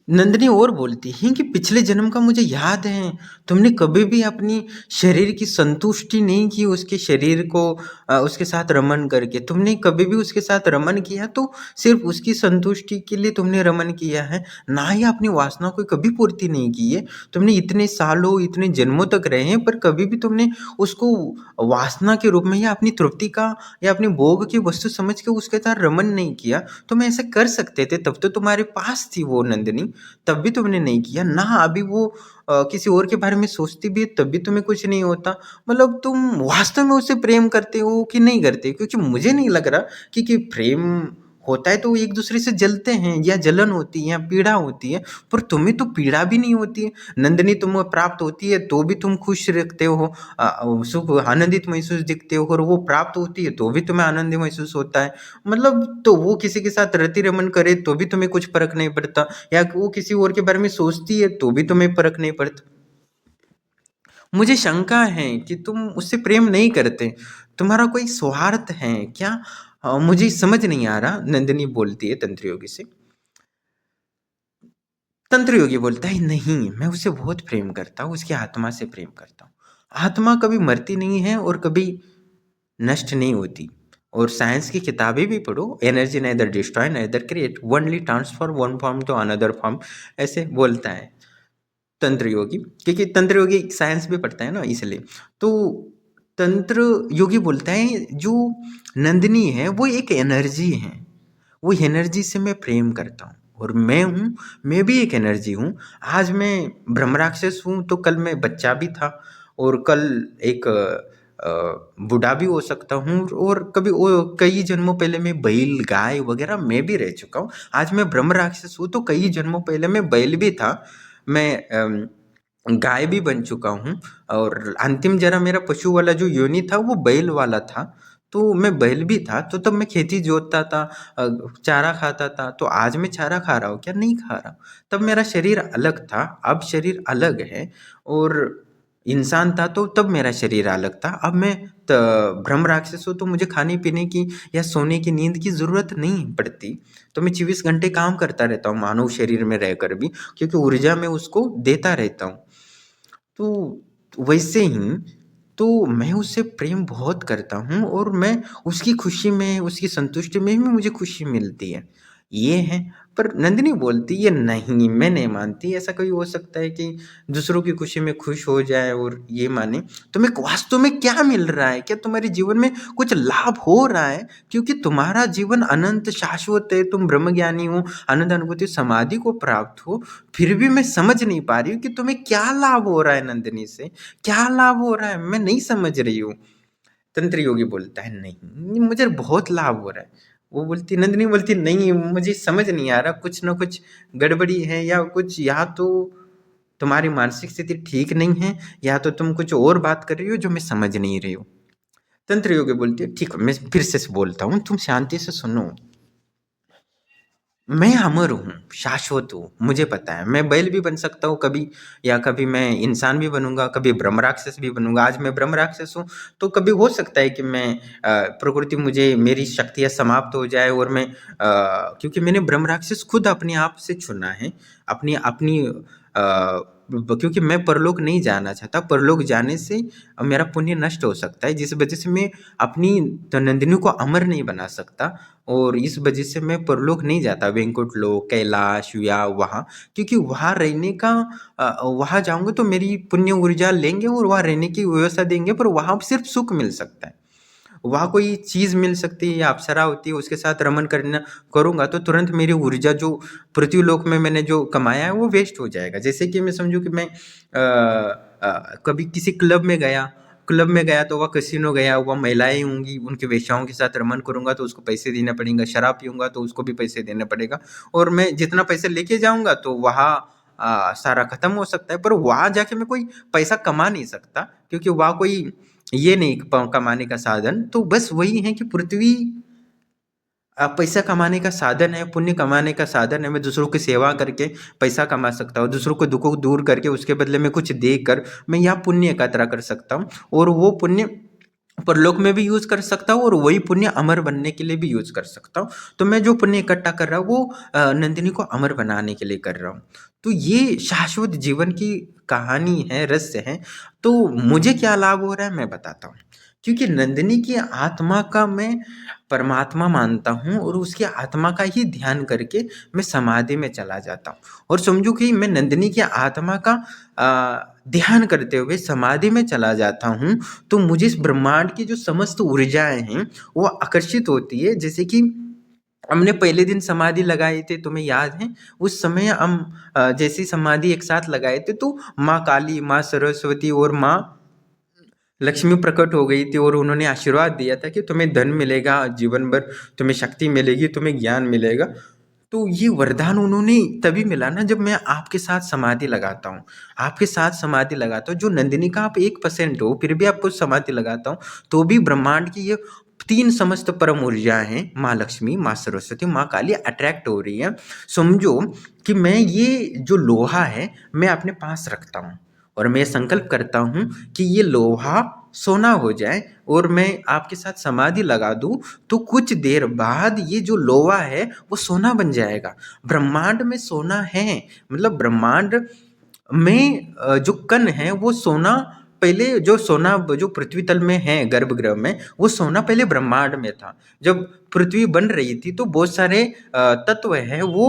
नंदिनी और बोलती हैं कि पिछले जन्म का मुझे याद है, तुमने कभी भी अपनी शरीर की संतुष्टि नहीं की उसके शरीर को उसके साथ रमन करके। तुमने कभी भी उसके साथ रमन किया तो सिर्फ़ उसकी संतुष्टि के लिए तुमने रमन किया है, ना ही अपनी वासना को कभी पूर्ति नहीं की है। तुमने इतने सालों, इतने जन्मों तक रहे हैं, पर कभी भी तुमने उसको वासना के रूप में या अपनी तृप्ति का या अपनी भोग की वस्तु समझ के उसके साथ रमन नहीं किया। तुम ऐसा कर सकते थे, तब तो तुम्हारे पास थी वो नंदिनी। तब भी तुमने नहीं किया ना। अभी वो किसी और के बारे में सोचती भी है तब भी तुम्हें कुछ नहीं होता। मतलब तुम वास्तव में उससे प्रेम करते हो कि नहीं करते? क्योंकि मुझे नहीं लग रहा कि प्रेम होता है तो वो एक दूसरे से जलते हैं या जलन होती है या पीड़ा होती है, पर तुम्हें तो पीड़ा भी नहीं होती है। नंदिनी तुम्हें प्राप्त होती है तो भी तुम खुश रखते हो, सुख आनंदित महसूस दिखते हो, और वो प्राप्त होती है तो भी तुम्हें आनंद महसूस होता है। मतलब तो वो किसी के साथ रति रमन करे तो भी तुम्हें कुछ फ़र्क नहीं पड़ता, या वो किसी और के बारे में सोचती है तो भी तुम्हें फ़र्क नहीं पड़ता। मुझे शंका है कि तुम उससे प्रेम नहीं करते, तुम्हारा कोई स्वार्थ है क्या? मुझे समझ नहीं आ रहा, नंदिनी बोलती है तंत्र योगी से। तंत्र योगी बोलता है, नहीं, मैं उसे बहुत प्रेम करता हूँ, उसकी आत्मा से प्रेम करता हूँ। आत्मा कभी मरती नहीं है और कभी नष्ट नहीं होती। और साइंस की किताबें भी पढ़ो, energy neither destroy neither create, only transfer one form to another form, ऐसे बोलता है। तंत्र योगी, क्योंकि तंत्र योगी साइंस भी पढ़ता है ना इसलिए। तो तंत्र योगी बोलता है जो नंदिनी है वो एक एनर्जी है, वो एनर्जी से मैं प्रेम करता हूँ और मैं हूँ, मैं भी एक एनर्जी हूँ। आज मैं ब्रह्म राक्षस हूँ तो कल मैं बच्चा भी था और कल एक बूढ़ा भी हो सकता हूँ और कभी वो कई जन्मों पहले मैं बैल गाय वगैरह मैं भी रह चुका हूँ। आज मैं ब्रह्म राक्षस हूँ तो कई जन्मों पहले मैं बैल भी था, मैं गाय भी बन चुका हूँ और अंतिम जरा मेरा पशु वाला जो योनि था वो बैल वाला था। तो मैं बैल भी था तो तब मैं खेती जोतता था, चारा खाता था। तो आज मैं चारा खा रहा हूँ क्या? नहीं खा रहा। तब मेरा शरीर अलग था, अब शरीर अलग है। और इंसान था तो तब मेरा शरीर अलग था, अब मैं ब्रह्म राक्षस हूँ तो मुझे खाने पीने की या सोने की नींद की ज़रूरत नहीं पड़ती। तो मैं 24 घंटे काम करता रहता हूँ मानव शरीर में रहकर भी, क्योंकि ऊर्जा मैं उसको देता रहता हूँ। तो वैसे ही तो मैं उससे प्रेम बहुत करता हूँ और मैं उसकी खुशी में, उसकी संतुष्टि में ही मुझे खुशी मिलती है। ये है। पर नंदिनी बोलती है नहीं, मैं नहीं मानती ऐसा कोई हो सकता है कि दूसरों की खुशी में खुश हो जाए और ये माने। तुम्हें वास्तव में क्या मिल रहा है? क्या तुम्हारे जीवन में कुछ लाभ हो रहा है? क्योंकि तुम्हारा जीवन अनंत शाश्वत है, तुम ब्रह्मज्ञानी हो, अनंत अनुभूति समाधि को प्राप्त हो। फिर भी मैं समझ नहीं पा रही हूँ कि तुम्हें क्या लाभ हो रहा है नंदिनी से, क्या लाभ हो रहा है? मैं नहीं समझ रही हूँ। तंत्र योगी बोलता है नहीं, मुझे बहुत लाभ हो रहा है। वो बोलती, नंदिनी बोलती नहीं, मुझे समझ नहीं आ रहा, कुछ ना कुछ गड़बड़ी है या कुछ, या तो तुम्हारी मानसिक स्थिति ठीक नहीं है या तो तुम कुछ और बात कर रही हो जो मैं समझ नहीं रही हूँ। तंत्र योगी बोलती है ठीक है, मैं फिर से बोलता हूँ, तुम शांति से सुनो। मैं अमर हूँ, शाश्वत हूँ, मुझे पता है। मैं बैल भी बन सकता हूँ कभी, या कभी मैं इंसान भी बनूंगा, कभी ब्रह्म राक्षस भी बनूंगा। आज मैं ब्रह्म राक्षस हूँ तो कभी हो सकता है कि मैं प्रकृति मुझे, मेरी शक्तियाँ समाप्त हो जाए और मैं क्योंकि मैंने ब्रह्म राक्षस खुद अपने आप से चुना है, अपनी अपनी क्योंकि मैं परलोक नहीं जाना चाहता। परलोक जाने से मेरा पुण्य नष्ट हो सकता है, जिस वजह से मैं अपनी नंदिनी को अमर नहीं बना सकता और इस वजह से मैं परलोक नहीं जाता, वैकुंठ लोक, कैलाश या वहाँ। क्योंकि वहाँ रहने का वहाँ जाऊँगा तो मेरी पुण्य ऊर्जा लेंगे और वहाँ रहने की व्यवस्था देंगे, पर वहाँ सिर्फ सुख मिल सकता है। वहाँ कोई चीज़ मिल सकती है या अप्सरा होती है, उसके साथ रमन करना करूँगा तो तुरंत मेरी ऊर्जा जो पृथ्वी लोक में मैंने जो कमाया है वो वेस्ट हो जाएगा। जैसे कि मैं समझूँ कि मैं कभी किसी क्लब में गया तो वह कैसीनो गया, वह महिलाएं होंगी, उनकी वेश्याओं के साथ रमन करूंगा तो उसको पैसे देना पड़ेगा, शराब पीऊंगा तो उसको भी पैसे देना पड़ेगा। और मैं जितना पैसे लेके जाऊंगा तो वहाँ सारा खत्म हो सकता है, पर वहाँ जाके मैं कोई पैसा कमा नहीं सकता, क्योंकि वहाँ कोई ये नहीं कमाने का साधन। तो बस वही है कि पृथ्वी पैसा कमाने का साधन है, पुण्य कमाने का साधन है। मैं दूसरों की सेवा करके पैसा कमा सकता हूँ, दूसरों को दुखों को दूर करके उसके बदले में कुछ देकर मैं यहाँ पुण्य एकत्र कर सकता हूँ और वो पुण्य परलोक में भी यूज कर सकता हूँ और वही पुण्य अमर बनने के लिए भी यूज कर सकता हूँ। तो मैं जो पुण्य इकट्ठा कर रहा हूँ वो नंदिनी को अमर बनाने के लिए कर रहा हूँ। तो ये शाश्वत जीवन की कहानी है, रहस्य है। तो मुझे क्या लाभ हो रहा है मैं बताता हूँ। क्योंकि नंदिनी की आत्मा का मैं परमात्मा मानता हूँ और उसकी आत्मा का ही ध्यान करके मैं समाधि में चला जाता हूँ और समझो कि मैं नंदिनी की आत्मा का ध्यान करते हुए समाधि में चला जाता हूँ। तो मुझे इस ब्रह्मांड की जो समस्त ऊर्जाएं हैं वो आकर्षित होती है। जैसे कि हमने पहले दिन समाधि लगाए थे, तुम्हें याद है? उस समय हम जैसी समाधि एक साथ लगाए थे तो माँ काली, माँ सरस्वती और माँ लक्ष्मी प्रकट हो गई थी और उन्होंने आशीर्वाद दिया था कि तुम्हें धन मिलेगा जीवन भर, तुम्हें शक्ति मिलेगी, तुम्हें ज्ञान मिलेगा। तो ये वरदान उन्होंने तभी मिला ना जब मैं आपके साथ समाधि लगाता हूँ, आपके साथ समाधि लगाता हूँ। जो नंदिनी का आप 1% हो फिर भी आपको समाधि लगाता हूँ तो भी ब्रह्मांड की ये 3 समस्त परम ऊर्जाएं हैं, माँ लक्ष्मी, माँ सरस्वती, माँ काली अट्रैक्ट हो रही है। समझो कि मैं ये जो लोहा है मैं अपने पास रखता हूँ और मैं संकल्प करता हूँ कि ये लोहा सोना हो जाए और मैं आपके साथ समाधि लगा दूं तो कुछ देर बाद ये जो लोहा है वो सोना बन जाएगा। ब्रह्मांड में सोना है, मतलब ब्रह्मांड में जो कण है वो सोना पहले जो सोना जो पृथ्वी तल में है गर्भगृह में, वो सोना पहले ब्रह्मांड में था। जब पृथ्वी बन रही थी तो बहुत सारे तत्व हैं वो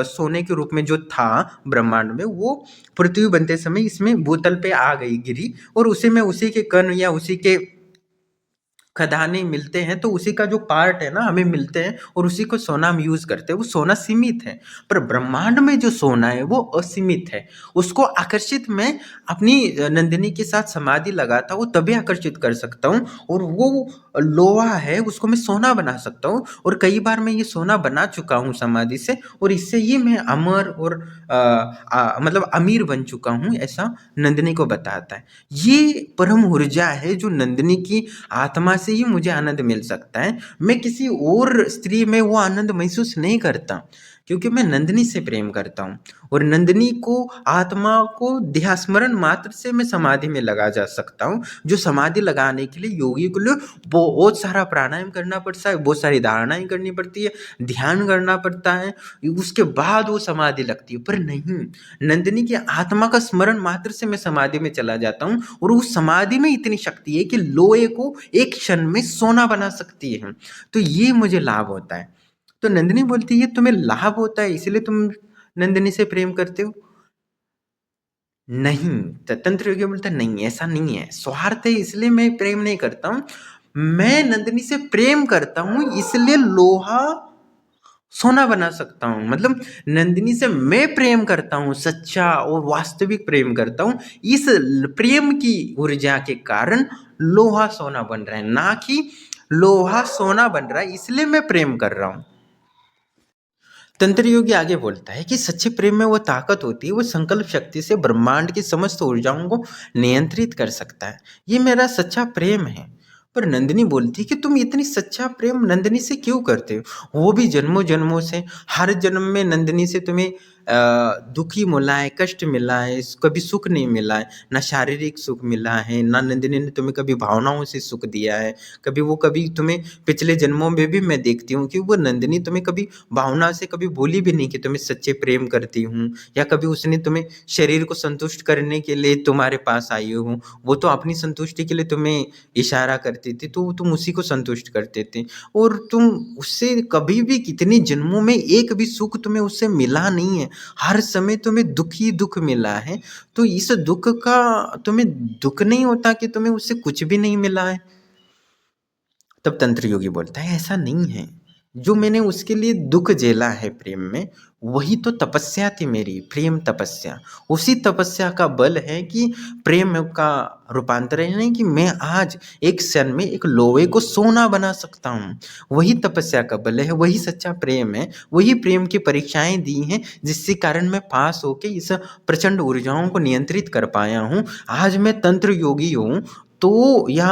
सोने के रूप में जो था ब्रह्मांड में, वो पृथ्वी बनते समय इसमें भूतल पे आ गई, गिरी, और उसी में उसी के कण या उसी के खदानें मिलते हैं तो उसी का जो पार्ट है ना हमें मिलते हैं और उसी को सोना हम यूज करते हैं। वो सोना सीमित है, पर ब्रह्मांड में जो सोना है वो असीमित है। उसको आकर्षित मैं अपनी नंदिनी के साथ समाधि लगाता हूँ तभी आकर्षित कर सकता हूँ, और वो लोहा है उसको मैं सोना बना सकता हूँ। और कई बार मैं ये सोना बना चुका हूँ समाधि से, और इससे ही मैं अमर और मतलब अमीर बन चुका हूँ, ऐसा नंदिनी को बताता है। ये परम ऊर्जा है जो नंदिनी की आत्मा से ही मुझे आनंद मिल सकता है। मैं किसी और स्त्री में वो आनंद महसूस नहीं करता, क्योंकि मैं नंदिनी से प्रेम करता हूँ। और नंदिनी को, आत्मा को ध्यान मात्र से मैं समाधि में लगा जा सकता हूँ। जो समाधि लगाने के लिए योगी को लिए बहुत सारा प्राणायाम करना पड़ता है, बहुत सारी धारणाएं करनी पड़ती है, ध्यान करना पड़ता है, उसके बाद वो समाधि लगती है। पर नहीं, नंदिनी की आत्मा का स्मरण मात्र से मैं समाधि में चला जाता हूँ, और उस समाधि में इतनी शक्ति है कि लोहे को एक क्षण में सोना बना सकती है। तो ये मुझे लाभ होता है। तो नंदिनी बोलती है तुम्हें लाभ होता है इसलिए तुम नंदिनी से प्रेम करते हो? नहीं, तंत्र योगी बोलता है नहीं, ऐसा नहीं है, स्वार्थ है इसलिए मैं प्रेम नहीं करता हूँ। मैं नंदिनी से प्रेम करता हूँ इसलिए लोहा सोना बना सकता हूँ। मतलब नंदिनी से मैं प्रेम करता हूँ, सच्चा और वास्तविक प्रेम करता हूँ। इस प्रेम की ऊर्जा के कारण लोहा सोना बन रहा है, ना कि लोहा सोना बन रहा है इसलिए मैं प्रेम कर रहा हूँ। तंत्र योगी आगे बोलता है कि सच्चे प्रेम में वो ताकत होती है, वो संकल्प शक्ति से ब्रह्मांड की समस्त ऊर्जाओं को नियंत्रित कर सकता है। ये मेरा सच्चा प्रेम है। पर नंदिनी बोलती है कि तुम इतनी सच्चा प्रेम नंदिनी से क्यों करते हो? वो भी जन्मों जन्मों से, हर जन्म में नंदिनी से तुम्हें दुखी मिला है, कष्ट मिला है, कभी सुख नहीं मिला है, ना शारीरिक सुख मिला है, ना नंदिनी ने तुम्हें कभी भावनाओं से सुख दिया है। कभी तुम्हें पिछले जन्मों में भी मैं देखती हूँ कि वो नंदिनी तुम्हें कभी भावना से कभी बोली भी नहीं कि तुम्हें सच्चे प्रेम करती हूँ, या कभी उसने तुम्हें शरीर को संतुष्ट करने के लिए तुम्हारे पास आई हूँ। वो तो अपनी संतुष्टि के लिए तुम्हें इशारा करती थी, तो तुम उसी को संतुष्ट करते थे, और तुम उससे कभी भी कितने जन्मों में एक भी सुख तुम्हें उससे मिला नहीं है। हर समय तुम्हें दुख ही दुख मिला है। तो इस दुख का तुम्हें दुख नहीं होता कि तुम्हें उससे कुछ भी नहीं मिला है? तब तंत्र योगी बोलता है ऐसा नहीं है, जो मैंने उसके लिए दुख झेला है प्रेम में, वही तो तपस्या थी मेरी, प्रेम तपस्या। उसी तपस्या का बल है कि प्रेम का रूपांतर है, नहीं कि मैं आज एक क्षण में एक लोहे को सोना बना सकता हूँ। वही तपस्या का बल है, वही सच्चा प्रेम है, वही प्रेम की परीक्षाएं दी हैं जिसके कारण मैं पास होके इस प्रचंड ऊर्जाओं को नियंत्रित कर पाया हूँ। आज मैं तंत्र योगी हूँ, तो या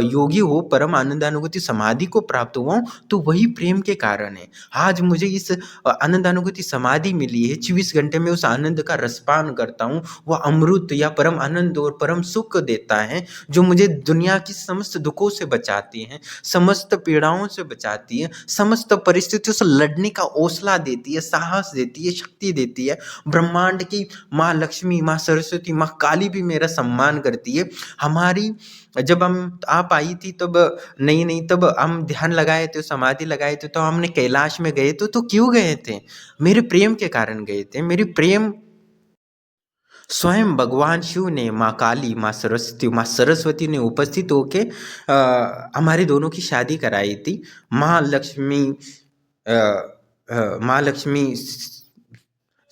योगी हो, परम आनंदानुभूति समाधि को प्राप्त हुआ हूँ, तो वही प्रेम के कारण है। आज मुझे इस आनंदानुभूति समाधि मिली है, 24 घंटे में उस आनंद का रसपान करता हूँ। वह अमृत या परम आनंद और परम सुख देता है, जो मुझे दुनिया की समस्त दुखों से बचाती है, समस्त पीड़ाओं से बचाती है, समस्त परिस्थितियों से लड़ने का हौसला देती है, साहस देती है, शक्ति देती है। ब्रह्मांड की माँ लक्ष्मी, माँ सरस्वती, माँ काली भी मेरा सम्मान करती है। हमारी जब आप आई थी तब नहीं नहीं, तब हम ध्यान लगाए थे, समाधि लगाए थे, तो हमने कैलाश में गए तो क्यों गए थे? मेरे प्रेम के कारण गए थे। मेरी प्रेम स्वयं भगवान शिव ने, माँ काली, माँ सरस्वती ने उपस्थित होके हमारे दोनों की शादी कराई थी। माँ लक्ष्मी माँ लक्ष्मी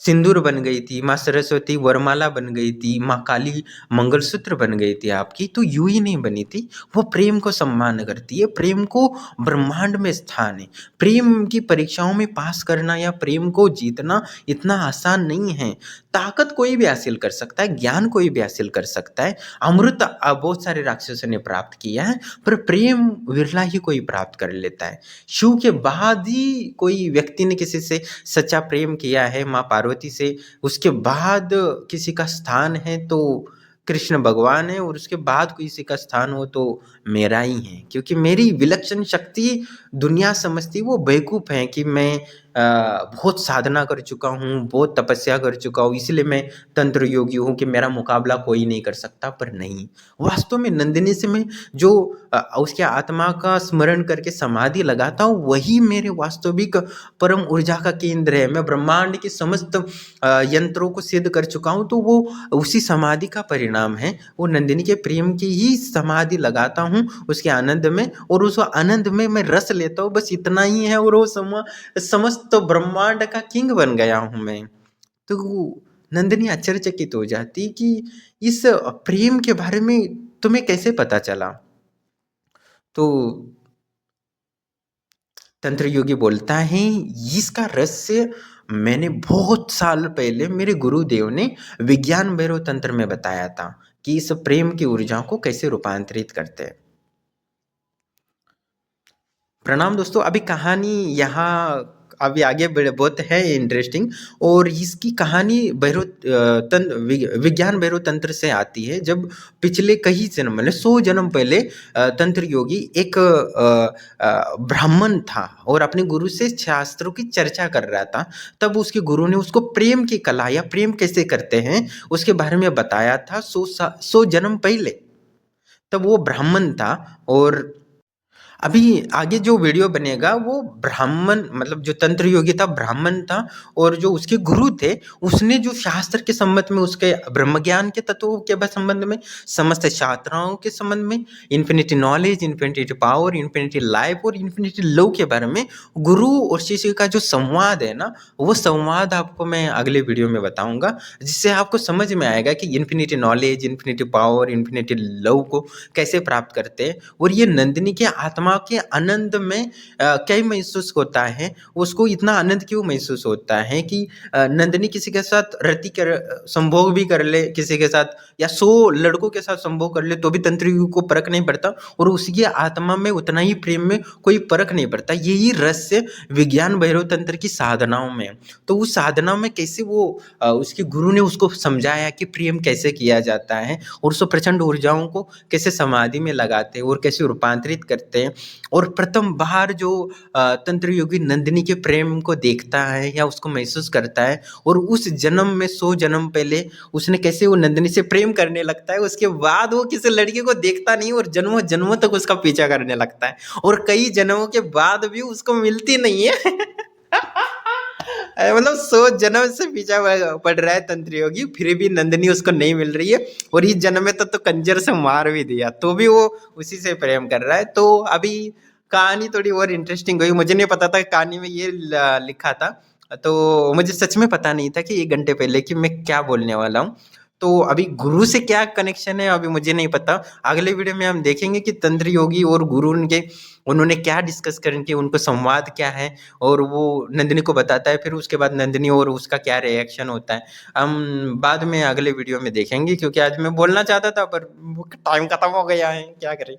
सिंदूर बन गई थी, माँ सरस्वती वरमाला बन गई थी, माँ काली मंगलसूत्र बन गई थी आपकी। तो यूं ही नहीं बनी थी, वो प्रेम को सम्मान करती है, प्रेम को ब्रह्मांड में स्थान है। प्रेम की परीक्षाओं में पास करना या प्रेम को जीतना इतना आसान नहीं है। ताकत कोई भी हासिल कर सकता है, ज्ञान कोई भी हासिल कर सकता है, अमृत बहुत सारे राक्षसों ने प्राप्त किया है, पर प्रेम विरला ही कोई प्राप्त कर लेता है। शिव के बाद ही कोई व्यक्ति ने किसी से सच्चा प्रेम किया है, माँ पार्वती से, उसके बाद किसी का स्थान है तो कृष्ण भगवान है, और उसके बाद किसी का स्थान हो तो मेरा ही है। क्योंकि मेरी विलक्षण शक्ति दुनिया समझती, वो बेवकूफ़ है कि मैं बहुत साधना कर चुका हूँ, बहुत तपस्या कर चुका हूँ, इसलिए मैं तंत्र योगी हूँ कि मेरा मुकाबला कोई नहीं कर सकता। पर नहीं, वास्तव में नंदिनी से मैं जो उसके आत्मा का स्मरण करके समाधि लगाता हूँ, वही मेरे वास्तविक परम ऊर्जा का केंद्र है। मैं ब्रह्मांड के समस्त यंत्रों को सिद्ध कर चुका हूँ, तो वो उसी समाधि का परिणाम है। वो नंदिनी के प्रेम की ही समाधि लगाता हूँ उसके आनंद में, और उस आनंद में मैं रस लेता हूँ, बस इतना ही है। और वो समस्त ब्रह्मांड का किंग बन गया हूँ मैं। तो नंदिनी आश्चर्यचकित हो जाती कि इस प्रेम के बारे में तुम्हें कैसे पता चला। तो तंत्र योगी बोलता है, इसका रहस्य मैंने बहुत साल पहले मेरे गुरुदेव ने विज्ञान भैरव तंत्र में बताया था कि इस प्रेम की ऊर्जा को कैसे रूपांतरित करते हैं। प्रणाम दोस्तों, अभी कहानी यहाँ अभी आगे बढ़े, बहुत है इंटरेस्टिंग। और इसकी कहानी विज्ञान भैरव तंत्र से आती है। जब पिछले कई जन्म, मतलब 100 जन्म पहले तंत्र योगी एक ब्राह्मण था और अपने गुरु से शास्त्रों की चर्चा कर रहा था। तब उसके गुरु ने उसको प्रेम की कला या प्रेम कैसे करते हैं उसके बारे में बताया था 100 जन्म पहले। तब वो ब्राह्मण था। और अभी आगे जो वीडियो बनेगा वो ब्राह्मण, मतलब जो तंत्र योगी था ब्राह्मण था, और जो उसके गुरु थे उसने जो शास्त्र के संबंध में, उसके ब्रह्म ज्ञान के तत्वों के संबंध में, समस्त शास्त्राओं के संबंध में, infinity knowledge, infinity power, infinity life और इन्फिनिटी लव के बारे में गुरु और शिष्य का जो संवाद है ना, वो संवाद आपको मैं अगले वीडियो में बताऊंगा, जिससे आपको समझ में आएगा कि infinity knowledge, infinity power, infinity love को कैसे प्राप्त करते हैं। और ये नंदिनी के आत्मा के आनंद में क्या महसूस होता है, उसको इतना आनंद क्यों महसूस होता है कि नंदिनी किसी के साथ रति कर संभोग भी कर ले किसी के साथ, या 100 लड़कों के साथ संभोग कर ले, तो भी तंत्र को फर्क नहीं पड़ता, और उसकी आत्मा में उतना ही प्रेम में कोई फर्क नहीं पड़ता। यही रहस्य विज्ञान भैरव तंत्र की साधनाओं में। तो उस साधना में कैसे वो उसके गुरु ने उसको समझाया कि प्रेम कैसे किया जाता है, और उस प्रचंड ऊर्जाओं को कैसे समाधि में लगाते हैं और कैसे रूपांतरित करते हैं। और प्रथम बार जो तंत्र योगी नंदिनी के प्रेम को देखता है या उसको महसूस करता है, और उस जन्म में 100 जन्म पहले उसने कैसे वो नंदिनी से प्रेम करने लगता है, उसके बाद वो किसी लड़की को देखता नहीं और जन्मों जन्मों तक उसका पीछा करने लगता है, और कई जन्मों के बाद भी उसको मिलती नहीं है। मतलब 100 जन्म से पीछा पड़ रहा है तंत्र योगी, फिर भी नंदिनी उसको नहीं मिल रही है, और इस जन्म में तो कंजर से मार भी दिया तो भी वो उसी से प्रेम कर रहा है। तो अभी कहानी थोड़ी और इंटरेस्टिंग हुई। मुझे नहीं पता था कहानी में ये लिखा था, तो मुझे सच में पता नहीं था कि 1 घंटे पहले कि मैं क्या बोलने वाला हूँ। तो अभी गुरु से क्या कनेक्शन है अभी मुझे नहीं पता। अगले वीडियो में हम देखेंगे कि तंत्र योगी और गुरु उनके उन्होंने क्या डिस्कस करके उनको संवाद क्या है, और वो नंदिनी को बताता है, फिर उसके बाद नंदिनी और उसका क्या रिएक्शन होता है हम बाद में अगले वीडियो में देखेंगे, क्योंकि आज मैं बोलना चाहता था पर टाइम खत्म हो गया है, क्या करें।